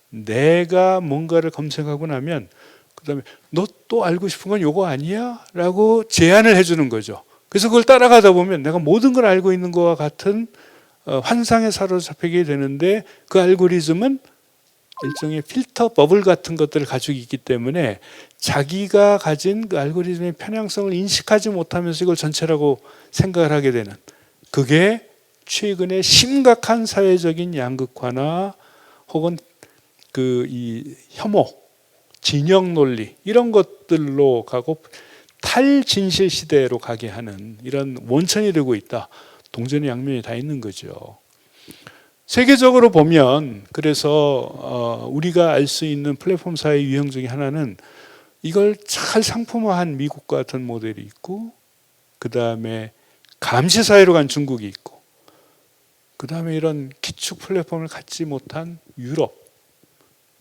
내가 뭔가를 검색하고 나면 그 다음에 너 또 알고 싶은 건 요거 아니야? 라고 제안을 해주는 거죠. 그래서 그걸 따라가다 보면 내가 모든 걸 알고 있는 것과 같은 환상에 사로잡히게 되는데, 그 알고리즘은 일종의 필터 버블 같은 것들을 가지고 있기 때문에 자기가 가진 그 알고리즘의 편향성을 인식하지 못하면서 이걸 전체라고 생각을 하게 되는, 그게 최근에 심각한 사회적인 양극화나 혹은 이 혐오, 진영 논리 이런 것들로 가고 탈진실 시대로 가게 하는 이런 원천이 되고 있다. 동전의 양면이 다 있는 거죠. 세계적으로 보면 그래서 우리가 알 수 있는 플랫폼사의 유형 중에 하나는 이걸 잘 상품화한 미국 같은 모델이 있고, 그 다음에 감시사회로 간 중국이 있고, 그 다음에 이런 기축 플랫폼을 갖지 못한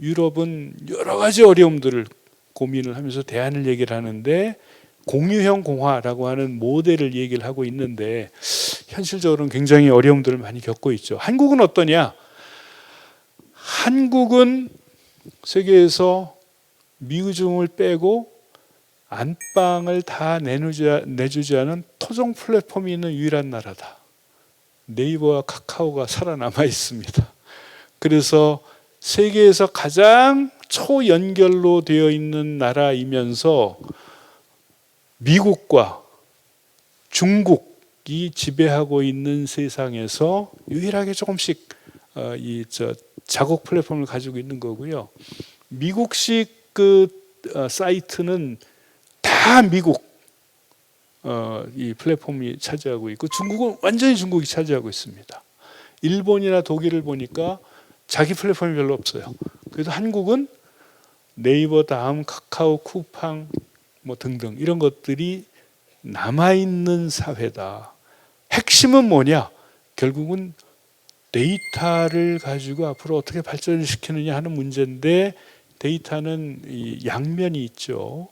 유럽은 여러 가지 어려움들을 고민을 하면서 대안을 얘기를 하는데 공유형 공화라고 하는 모델을 얘기를 하고 있는데, 현실적으로는 굉장히 어려움들을 많이 겪고 있죠. 한국은 어떠냐? 한국은 세계에서 미의중을 빼고 안방을 다 내주지 않은 토종 플랫폼이 있는 유일한 나라다. 네이버와 카카오가 살아남아 있습니다. 그래서 세계에서 가장 초연결로 되어 있는 나라이면서 미국과 중국이 지배하고 있는 세상에서 유일하게 조금씩 자국 플랫폼을 가지고 있는 거고요. 미국식 사이트는 다 미국 이 플랫폼이 차지하고 있고, 중국은 완전히 중국이 차지하고 있습니다. 일본이나 독일을 보니까 자기 플랫폼이 별로 없어요. 그래도 한국은 네이버 다음 카카오, 쿠팡 뭐 등등 이런 것들이 남아있는 사회다. 핵심은 뭐냐? 결국은 데이터를 가지고 앞으로 어떻게 발전을 시키느냐 하는 문제인데, 데이터는 이 양면이 있죠.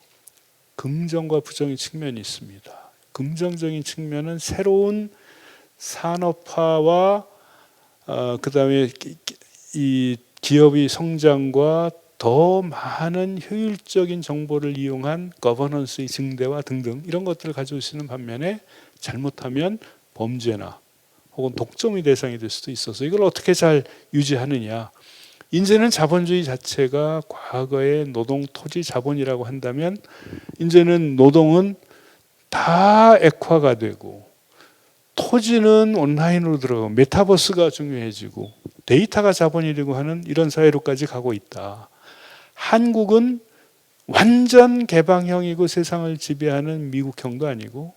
긍정과 부정의 측면이 있습니다. 긍정적인 측면은 새로운 산업화와 그다음에 이 기업의 성장과 더 많은 효율적인 정보를 이용한 거버넌스의 증대와 등등 이런 것들을 가지고 있는 반면에 잘못하면 범죄나 혹은 독점의 대상이 될 수도 있어서 이걸 어떻게 잘 유지하느냐. 이제는 자본주의 자체가 과거의 노동 토지 자본이라고 한다면 이제는 노동은 다 액화가 되고 토지는 온라인으로 들어가고 메타버스가 중요해지고 데이터가 자본이 되고 하는 이런 사회로까지 가고 있다. 한국은 완전 개방형이고 세상을 지배하는 미국형도 아니고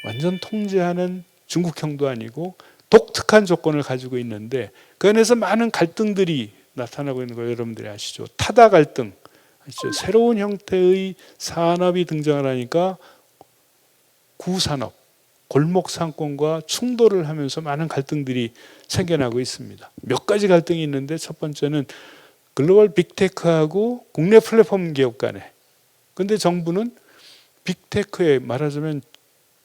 완전 통제하는 중국형도 아니고 독특한 조건을 가지고 있는데 그 안에서 많은 갈등들이 나타나고 있는 걸 여러분들이 아시죠. 타다 갈등, 아시죠? 새로운 형태의 산업이 등장을 하니까 구산업, 골목 상권과 충돌을 하면서 많은 갈등들이 생겨나고 있습니다. 몇 가지 갈등이 있는데 첫 번째는 글로벌 빅테크하고 국내 플랫폼 기업 간에. 그런데 정부는 빅테크에 말하자면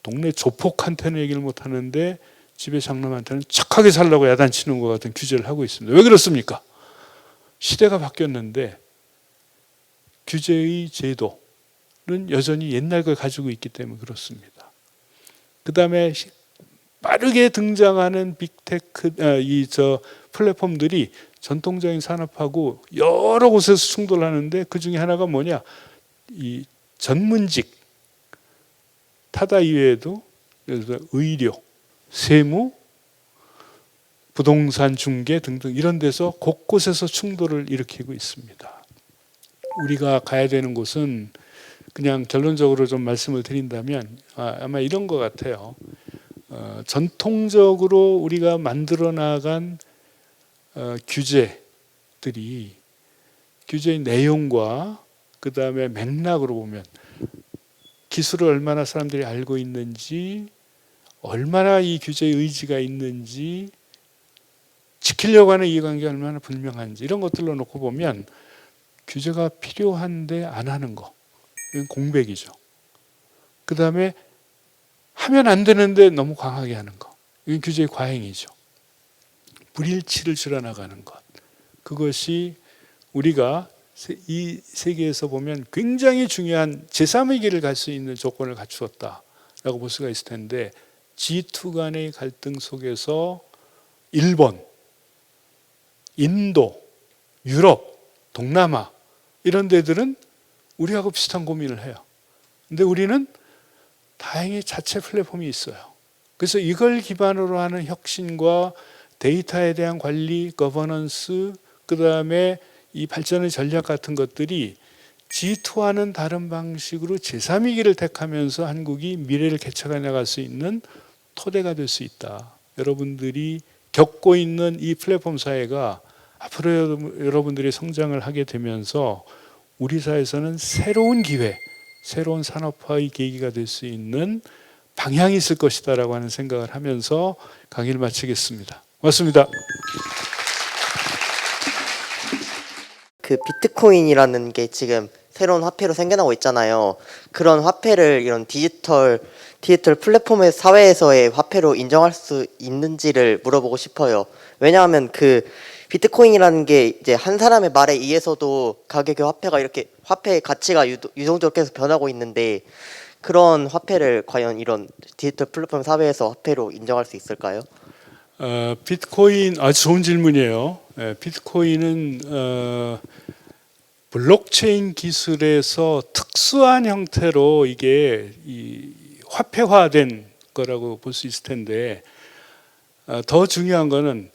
동네 조폭한테는 얘기를 못하는데 집에 장남한테는 착하게 살라고 야단치는 것 같은 규제를 하고 있습니다. 왜 그렇습니까? 시대가 바뀌었는데 규제의 제도는 여전히 옛날 걸 가지고 있기 때문에 그렇습니다. 그 다음에 빠르게 등장하는 빅테크, 플랫폼들이 전통적인 산업하고 여러 곳에서 충돌하는데 그 중에 하나가 뭐냐? 이 전문직, 타다 이외에도 의료, 세무, 부동산 중개 등등 이런 데서 곳곳에서 충돌을 일으키고 있습니다. 우리가 가야 되는 곳은 그냥 결론적으로 좀 말씀을 드린다면 아마 이런 것 같아요. 전통적으로 우리가 만들어 나간 규제들이 규제의 내용과 그 다음에 맥락으로 보면 기술을 얼마나 사람들이 알고 있는지 얼마나 이 규제의 의지가 있는지 지키려고 하는 이해관계가 얼마나 분명한지 이런 것들로 놓고 보면 규제가 필요한데 안 하는 거 이건 공백이죠. 그 다음에 하면 안 되는데 너무 강하게 하는 거 이건 규제의 과잉이죠. 불일치를 줄여나가는 것 그것이 우리가 이 세계에서 보면 굉장히 중요한 제3의 길을 갈 수 있는 조건을 갖추었다라고 볼 수가 있을 텐데 G2 간의 갈등 속에서 일본, 인도, 유럽, 동남아 이런 데들은 우리하고 비슷한 고민을 해요. 근데 우리는 다행히 자체 플랫폼이 있어요. 그래서 이걸 기반으로 하는 혁신과 데이터에 대한 관리, 거버넌스, 그 다음에 이 발전의 전략 같은 것들이 G2와는 다른 방식으로 제3의 길을 택하면서 한국이 미래를 개척해 나갈 수 있는 토대가 될 수 있다. 여러분들이 겪고 있는 이 플랫폼 사회가 앞으로 여러분들이 성장을 하게 되면서 우리 사회에서는 새로운 기회, 새로운 산업화의 계기가 될 수 있는 방향이 있을 것이다라고 하는 생각을 하면서 강의를 마치겠습니다. 고맙습니다. 그 비트코인이라는 게 지금 새로운 화폐로 생겨나고 있잖아요. 그런 화폐를 이런 디지털 플랫폼의 사회에서의 화폐로 인정할 수 있는지를 물어보고 싶어요. 왜냐하면 그 비트코인이라는 게 이제 한 사람의 말에 의해서도 가격의 화폐가 이렇게 화폐의 가치가 유동적으로 계속 변하고 있는데 그런 화폐를 과연 이런 디지털 플랫폼 사회에서 화폐로 인정할 수 있을까요? 비트코인 아주 좋은 질문이에요. 비트코인은 블록체인 기술에서 특수한 형태로 이게 화폐화된 거라고 볼 수 있을 텐데 더 중요한 거는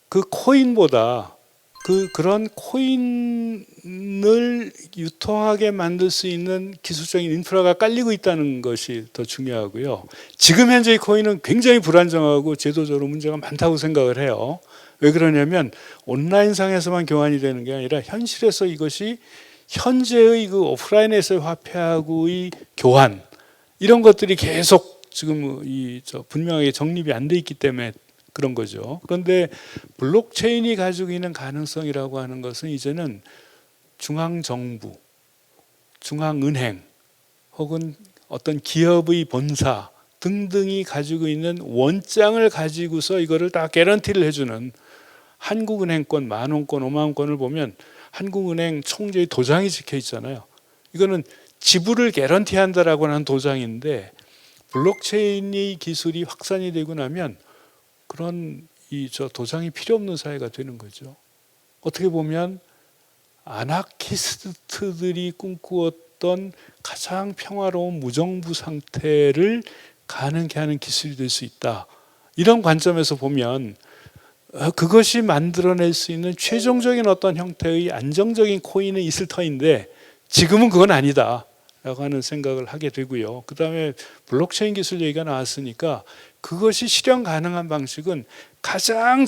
그 코인보다 그런 코인을 유통하게 만들 수 있는 기술적인 인프라가 깔리고 있다는 것이 더 중요하고요. 지금 현재의 코인은 굉장히 불안정하고 제도적으로 문제가 많다고 생각을 해요. 왜 그러냐면 온라인상에서만 교환이 되는 게 아니라 현실에서 이것이 현재의 그 오프라인에서의 화폐하고의 교환 이런 것들이 계속 지금 분명하게 정립이 안 돼 있기 때문에 그런 거죠. 그런데 블록체인이 가지고 있는 가능성이라고 하는 것은 이제는 중앙정부, 중앙은행 혹은 어떤 기업의 본사 등등이 가지고 있는 원장을 가지고서 이거를 다 개런티를 해주는 한국은행권, 만원권, 5만원권을 보면 한국은행 총재의 도장이 찍혀 있잖아요. 이거는 지불을 개런티한다라고 하는 도장인데 블록체인의 기술이 확산이 되고 나면 그런 도장이 필요 없는 사회가 되는 거죠. 어떻게 보면 아나키스트들이 꿈꾸었던 가장 평화로운 무정부 상태를 가능케 하는 기술이 될 수 있다. 이런 관점에서 보면 그것이 만들어낼 수 있는 최종적인 어떤 형태의 안정적인 코인은 있을 터인데 지금은 그건 아니다 라고 하는 생각을 하게 되고요. 그 다음에 블록체인 기술 얘기가 나왔으니까 그것이 실현 가능한 방식은 가장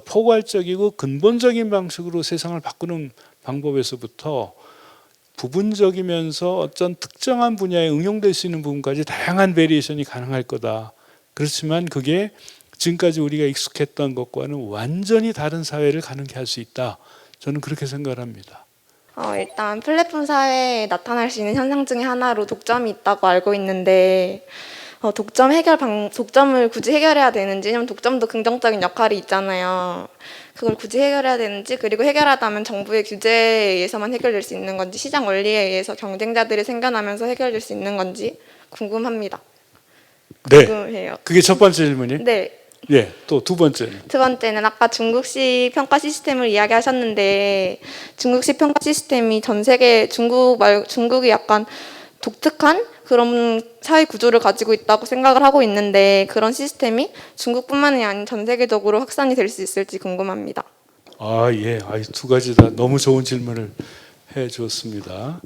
포괄적이고 근본적인 방식으로 세상을 바꾸는 방법에서부터 부분적이면서 어떤 특정한 분야에 응용될 수 있는 부분까지 다양한 베리에이션이 가능할 거다. 그렇지만 그게 지금까지 우리가 익숙했던 것과는 완전히 다른 사회를 가능케 할 수 있다. 저는 그렇게 생각을 합니다. 일단 플랫폼 사회에 나타날 수 있는 현상 중에 하나로 독점이 있다고 알고 있는데 독점을 굳이 해결해야 되는지, 왜냐면 독점도 긍정적인 역할이 있잖아요. 그걸 굳이 해결해야 되는지, 그리고 해결하다면 정부의 규제에 의해서만 해결될 수 있는 건지, 시장 원리에 의해서 경쟁자들이 생겨나면서 해결될 수 있는 건지 궁금합니다. 네, 궁금해요. 그게 첫 번째 질문이? 네. 예, 또 두 번째는? 두 번째는 아까 중국식 평가 시스템을 이야기하셨는데 중국식 평가 시스템이 전 세계 중국이 약간 독특한 그런 사회 구조를 가지고 있다고 생각을 하고 있는데 그런 시스템이 중국뿐만이 아닌 전 세계적으로 확산이 될 수 있을지 궁금합니다. 예, 두 가지 다 너무 좋은 질문을 해 주었습니다.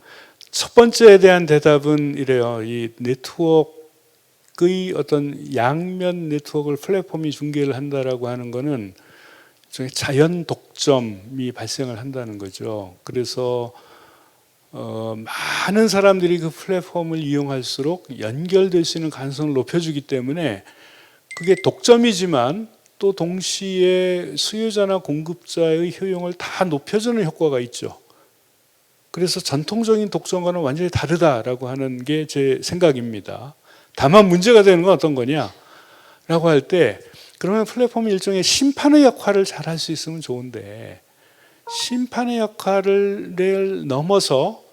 첫 번째에 대한 대답은 이래요. 이 네트워크의 어떤 양면 네트워크를 플랫폼이 중계를 한다라고 하는 거는 자연 독점이 발생을 한다는 거죠. 그래서 많은 사람들이 그 플랫폼을 이용할수록 연결될 수 있는 가능성을 높여주기 때문에 그게 독점이지만 또 동시에 수요자나 공급자의 효용을 다 높여주는 효과가 있죠. 그래서 전통적인 독점과는 완전히 다르다라고 하는 게 제 생각입니다. 다만 문제가 되는 건 어떤 거냐 라고 할 때 그러면 플랫폼이 일종의 심판의 역할을 잘 할 수 있으면 좋은데 심판의 역할을 넘어서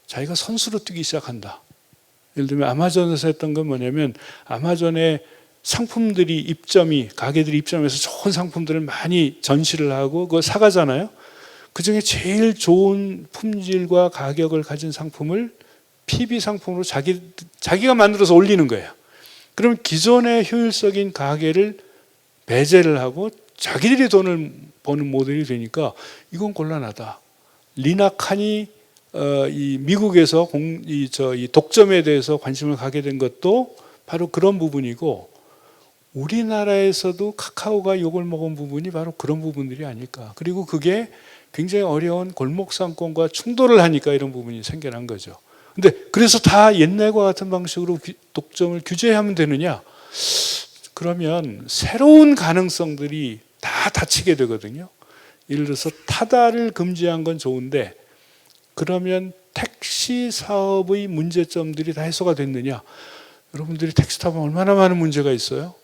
자기가 선수로 뛰기 시작한다. 예를 들면 아마존에서 했던 건 뭐냐면 아마존의 상품들이 가게들이 입점해서 좋은 상품들을 많이 전시를 하고 그걸 사가잖아요. 그중에 제일 좋은 품질과 가격을 가진 상품을 PB 상품으로 자기가 만들어서 올리는 거예요. 그럼 기존의 효율적인 가게를 배제를 하고 자기들이 돈을 버는 모델이 되니까 이건 곤란하다. 리나칸이 이 미국에서 이 독점에 대해서 관심을 가게 된 것도 바로 그런 부분이고 우리나라에서도 카카오가 욕을 먹은 부분이 바로 그런 부분들이 아닐까. 그리고 그게 굉장히 어려운 골목상권과 충돌을 하니까 이런 부분이 생겨난 거죠. 근데 그래서 다 옛날과 같은 방식으로 독점을 규제하면 되느냐? 그러면 새로운 가능성들이 다 닫히게 되거든요. 예를 들어서 타다를 금지한 건 좋은데 그러면 택시 사업의 문제점들이 다 해소가 됐느냐? 여러분들이 택시 타면 얼마나 많은 문제가 있어요?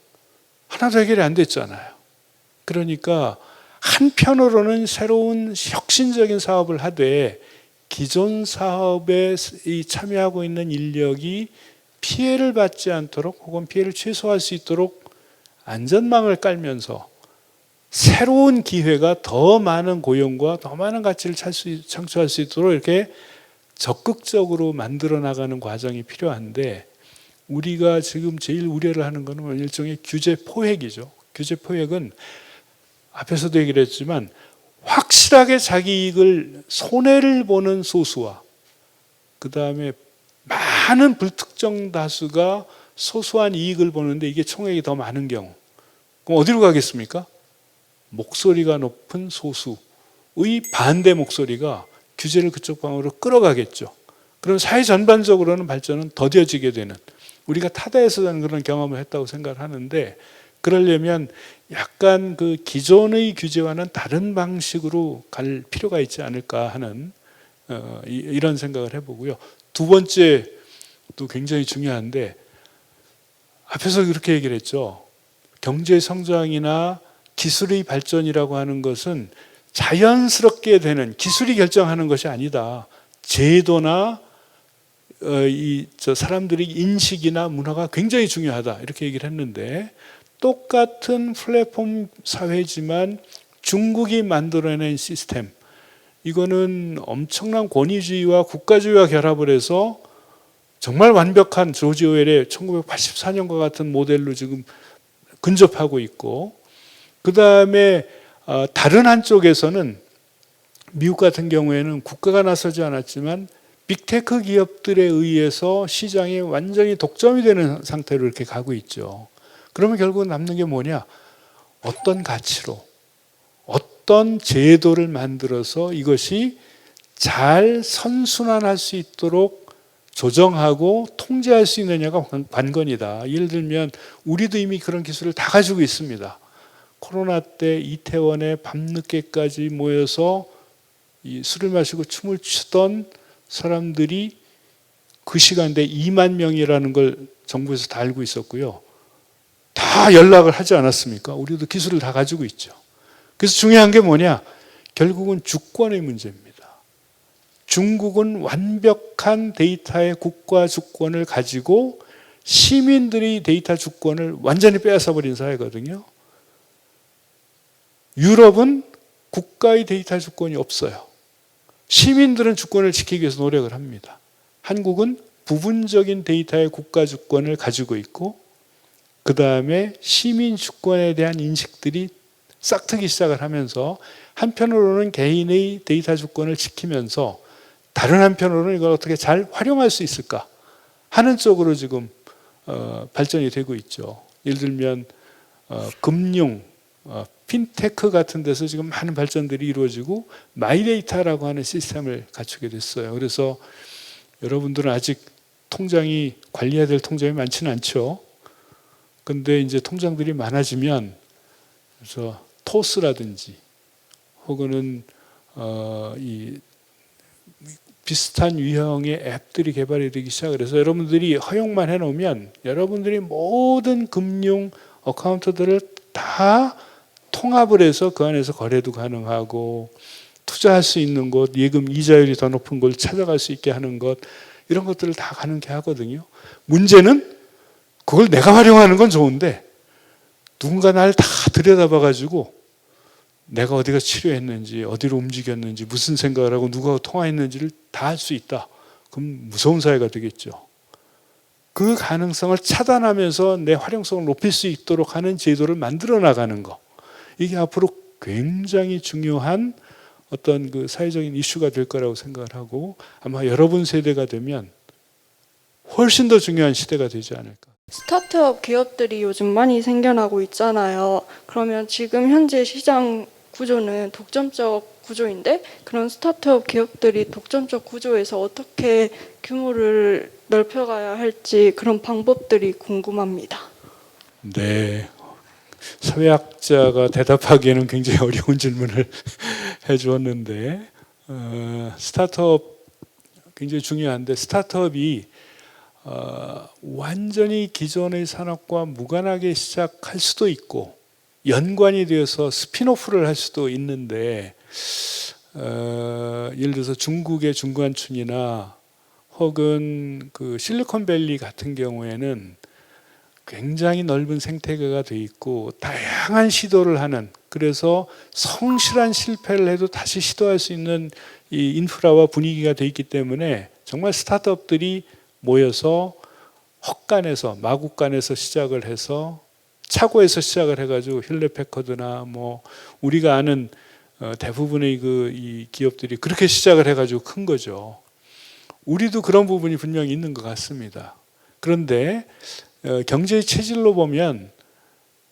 하나도 해결이 안 됐잖아요. 그러니까 한편으로는 새로운 혁신적인 사업을 하되 기존 사업에 참여하고 있는 인력이 피해를 받지 않도록 혹은 피해를 최소화할 수 있도록 안전망을 깔면서 새로운 기회가 더 많은 고용과 더 많은 가치를 창출할 수 있도록 이렇게 적극적으로 만들어 나가는 과정이 필요한데 우리가 지금 제일 우려를 하는 것은 일종의 규제 포획이죠. 규제 포획은 앞에서도 얘기를 했지만 확실하게 자기 이익을 손해를 보는 소수와 그 다음에 많은 불특정 다수가 소소한 이익을 보는데 이게 총액이 더 많은 경우 그럼 어디로 가겠습니까? 목소리가 높은 소수의 반대 목소리가 규제를 그쪽 방향으로 끌어가겠죠. 그럼 사회 전반적으로는 발전은 더뎌지게 되는 우리가 타다에서는 그런 경험을 했다고 생각을 하는데 그러려면 약간 그 기존의 규제와는 다른 방식으로 갈 필요가 있지 않을까 하는 이런 생각을 해보고요. 두 번째도 굉장히 중요한데 앞에서 그렇게 얘기를 했죠. 경제 성장이나 기술의 발전이라고 하는 것은 자연스럽게 되는, 기술이 결정하는 것이 아니다. 제도나 사람들의 인식이나 문화가 굉장히 중요하다. 이렇게 얘기를 했는데, 똑같은 플랫폼 사회지만 중국이 만들어낸 시스템, 이거는 엄청난 권위주의와 국가주의와 결합을 해서 정말 완벽한 조지 오웰의 1984년과 같은 모델로 지금 근접하고 있고, 그 다음에 다른 한쪽에서는 미국 같은 경우에는 국가가 나서지 않았지만 빅테크 기업들에 의해서 시장이 완전히 독점이 되는 상태로 이렇게 가고 있죠. 그러면 결국 남는 게 뭐냐? 어떤 가치로, 어떤 제도를 만들어서 이것이 잘 선순환할 수 있도록 조정하고 통제할 수 있느냐가 관건이다. 예를 들면 우리도 이미 그런 기술을 다 가지고 있습니다. 코로나 때 이태원에 밤늦게까지 모여서 이 술을 마시고 춤을 추던 사람들이 그 시간대 2만 명이라는 걸 정부에서 다 알고 있었고요. 다 연락을 하지 않았습니까? 우리도 기술을 다 가지고 있죠. 그래서 중요한 게 뭐냐? 결국은 주권의 문제입니다. 중국은 완벽한 데이터의 국가 주권을 가지고 시민들이 데이터 주권을 완전히 빼앗아 버린 사회거든요. 유럽은 국가의 데이터 주권이 없어요. 시민들은 주권을 지키기 위해서 노력을 합니다. 한국은 부분적인 데이터의 국가 주권을 가지고 있고, 그 다음에 시민 주권에 대한 인식들이 싹트기 시작을 하면서 한편으로는 개인의 데이터 주권을 지키면서 다른 한편으로는 이걸 어떻게 잘 활용할 수 있을까 하는 쪽으로 지금 발전이 되고 있죠. 예를 들면 금융, 핀테크 같은 데서 지금 많은 발전들이 이루어지고 마이데이터라고 하는 시스템을 갖추게 됐어요. 그래서 여러분들은 아직 통장이 관리해야 될 통장이 많지는 않죠. 근데 이제 통장들이 많아지면, 그래서 토스라든지 혹은 이 비슷한 유형의 앱들이 개발이 되기 시작을 해서 여러분들이 허용만 해놓으면 여러분들이 모든 금융 어카운트들을 다 통합을 해서 그 안에서 거래도 가능하고 투자할 수 있는 곳, 예금 이자율이 더 높은 걸 찾아갈 수 있게 하는 것, 이런 것들을 다 가능케 하거든요. 문제는 그걸 내가 활용하는 건 좋은데 누군가 날 다 들여다봐가지고 내가 어디가 치료했는지, 어디로 움직였는지, 무슨 생각을 하고 누가 통화했는지를 다 알 수 있다. 그럼 무서운 사회가 되겠죠. 그 가능성을 차단하면서 내 활용성을 높일 수 있도록 하는 제도를 만들어 나가는 거. 이게 앞으로 굉장히 중요한 어떤 그 사회적인 이슈가 될 거라고 생각을 하고, 아마 여러분 세대가 되면 훨씬 더 중요한 시대가 되지 않을까. 스타트업 기업들이 요즘 많이 생겨나고 있잖아요. 그러면 지금 현재 시장 구조는 독점적 구조인데, 그런 스타트업 기업들이 독점적 구조에서 어떻게 규모를 넓혀가야 할지 그런 방법들이 궁금합니다. 네, 사회학자가 대답하기에는 굉장히 어려운 질문을 해주었는데, 스타트업 굉장히 중요한데, 스타트업이 완전히 기존의 산업과 무관하게 시작할 수도 있고 연관이 되어서 스핀오프를 할 수도 있는데, 예를 들어서 중국의 중관촌이나 혹은 그 실리콘밸리 같은 경우에는 굉장히 넓은 생태계가 돼 있고 다양한 시도를 하는, 그래서 성실한 실패를 해도 다시 시도할 수 있는 이 인프라와 분위기가 돼 있기 때문에 정말 스타트업들이 모여서 헛간에서, 마구간에서 시작을 해서 차고에서 시작을 해가지고 힐레패커드나 뭐 우리가 아는 대부분의 이 기업들이 그렇게 시작을 해가지고 큰 거죠. 우리도 그런 부분이 분명히 있는 것 같습니다. 그런데 경제의 체질로 보면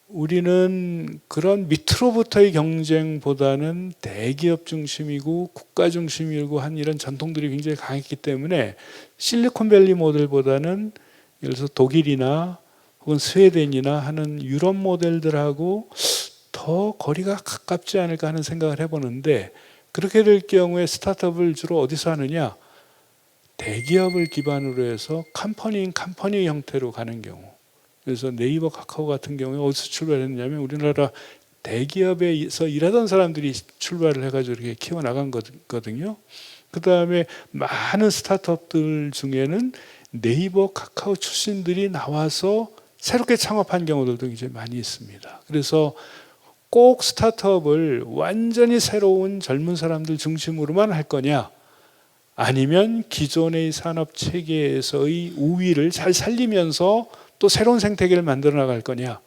우리는 그런 밑으로부터의 경쟁보다는 대기업 중심이고 국가 중심이고 한 이런 전통들이 굉장히 강했기 때문에 실리콘밸리 모델보다는 예를 들어서 독일이나 혹은 스웨덴이나 하는 유럽 모델들하고 더 거리가 가깝지 않을까 하는 생각을 해보는데, 그렇게 될 경우에 스타트업을 주로 어디서 하느냐? 대기업을 기반으로 해서 컴퍼니 형태로 가는 경우, 그래서 네이버, 카카오 같은 경우에 어디서 출발했냐면 우리나라 대기업에서 일하던 사람들이 출발을 해가지고 이렇게 키워나간 거거든요. 그 다음에 많은 스타트업들 중에는 네이버, 카카오 출신들이 나와서 새롭게 창업한 경우들도 굉장히 많이 있습니다. 그래서 꼭 스타트업을 완전히 새로운 젊은 사람들 중심으로만 할 거냐, 아니면 기존의 산업 체계에서의 우위를 잘 살리면서 또 새로운 생태계를 만들어 나갈 거냐,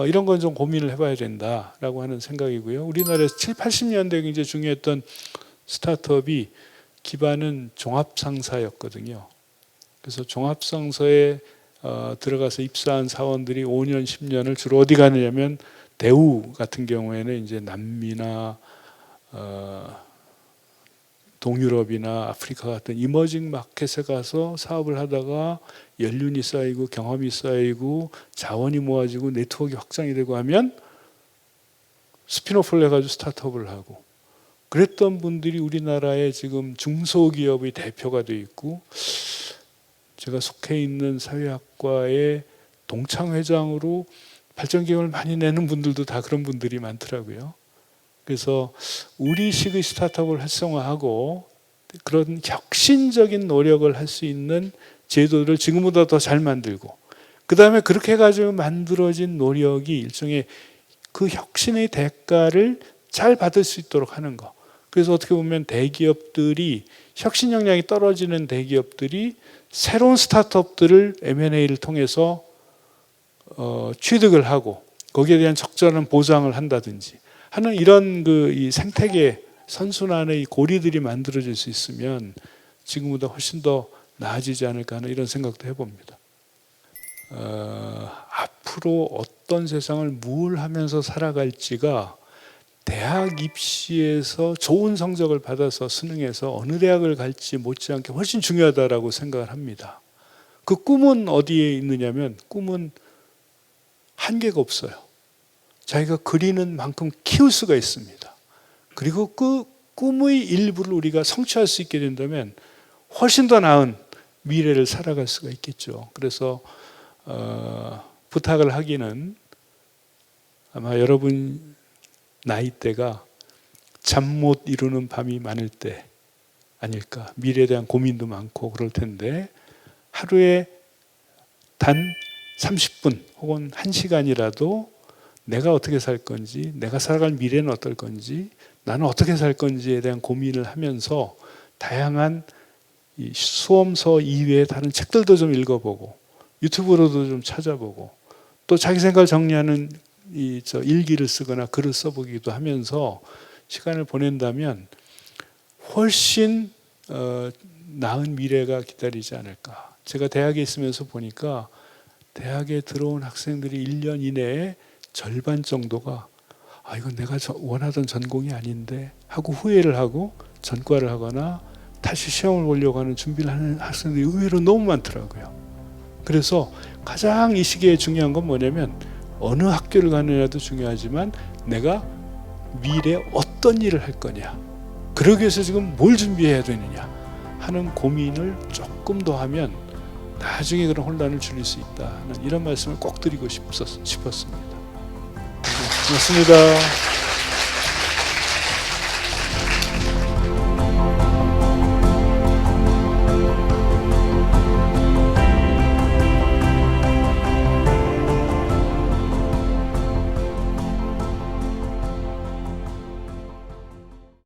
이런 건 좀 고민을 해봐야 된다라고 하는 생각이고요. 우리나라에서 7, 80년대 굉장히 중요했던 스타트업이 기반은 종합상사였거든요. 그래서 종합상사에 들어가서 입사한 사원들이 5년, 10년을 주로 어디 가느냐면 대우 같은 경우에는 이제 남미나 동유럽이나 아프리카 같은 이머징 마켓에 가서 사업을 하다가 연륜이 쌓이고 경험이 쌓이고 자원이 모아지고 네트워크가 확장이 되고 하면 스핀오프를 해가지고 스타트업을 하고, 그랬던 분들이 우리나라의 지금 중소기업의 대표가 돼 있고, 제가 속해 있는 사회학과의 동창회장으로 발전기금을 많이 내는 분들도 다 그런 분들이 많더라고요. 그래서 우리식의 스타트업을 활성화하고 그런 혁신적인 노력을 할 수 있는 제도를 지금보다 더 잘 만들고, 그 다음에 그렇게 해가지고 만들어진 노력이 일종의 그 혁신의 대가를 잘 받을 수 있도록 하는 거. 그래서 어떻게 보면 대기업들이, 혁신 역량이 떨어지는 대기업들이 새로운 스타트업들을 M&A를 통해서 취득을 하고 거기에 대한 적절한 보상을 한다든지 하는 이런 이 생태계 선순환의 고리들이 만들어질 수 있으면 지금보다 훨씬 더 나아지지 않을까 하는 이런 생각도 해봅니다. 앞으로 어떤 세상을 뭘 하면서 살아갈지가 대학 입시에서 좋은 성적을 받아서 수능해서 어느 대학을 갈지 못지않게 훨씬 중요하다라고 생각을 합니다. 그 꿈은 어디에 있느냐면, 꿈은 한계가 없어요. 자기가 그리는 만큼 키울 수가 있습니다. 그리고 그 꿈의 일부를 우리가 성취할 수 있게 된다면 훨씬 더 나은 미래를 살아갈 수가 있겠죠. 그래서 부탁을 하기는, 아마 여러분 나이대가 잠 못 이루는 밤이 많을 때 아닐까. 미래에 대한 고민도 많고 그럴 텐데, 하루에 단 30분 혹은 1시간이라도 내가 어떻게 살 건지, 내가 살아갈 미래는 어떨 건지, 나는 어떻게 살 건지에 대한 고민을 하면서 다양한 이 수험서 이외의 다른 책들도 좀 읽어보고 유튜브로도 좀 찾아보고 또 자기 생각을 정리하는 일기를 쓰거나 글을 써보기도 하면서 시간을 보낸다면 훨씬 나은 미래가 기다리지 않을까. 제가 대학에 있으면서 보니까 대학에 들어온 학생들이 1년 이내에 절반 정도가 이건 내가 원하던 전공이 아닌데 하고 후회를 하고 전과를 하거나 다시 시험을 보려고 하는 준비를 하는 학생들이 의외로 너무 많더라고요. 그래서 가장 이 시기에 중요한 건 뭐냐면, 어느 학교를 가느냐도 중요하지만 내가 미래에 어떤 일을 할 거냐, 그러기 위해서 지금 뭘 준비해야 되느냐 하는 고민을 조금 더 하면 나중에 그런 혼란을 줄일 수 있다 하는 이런 말씀을 꼭 드리고 싶었습니다. 고맙습니다.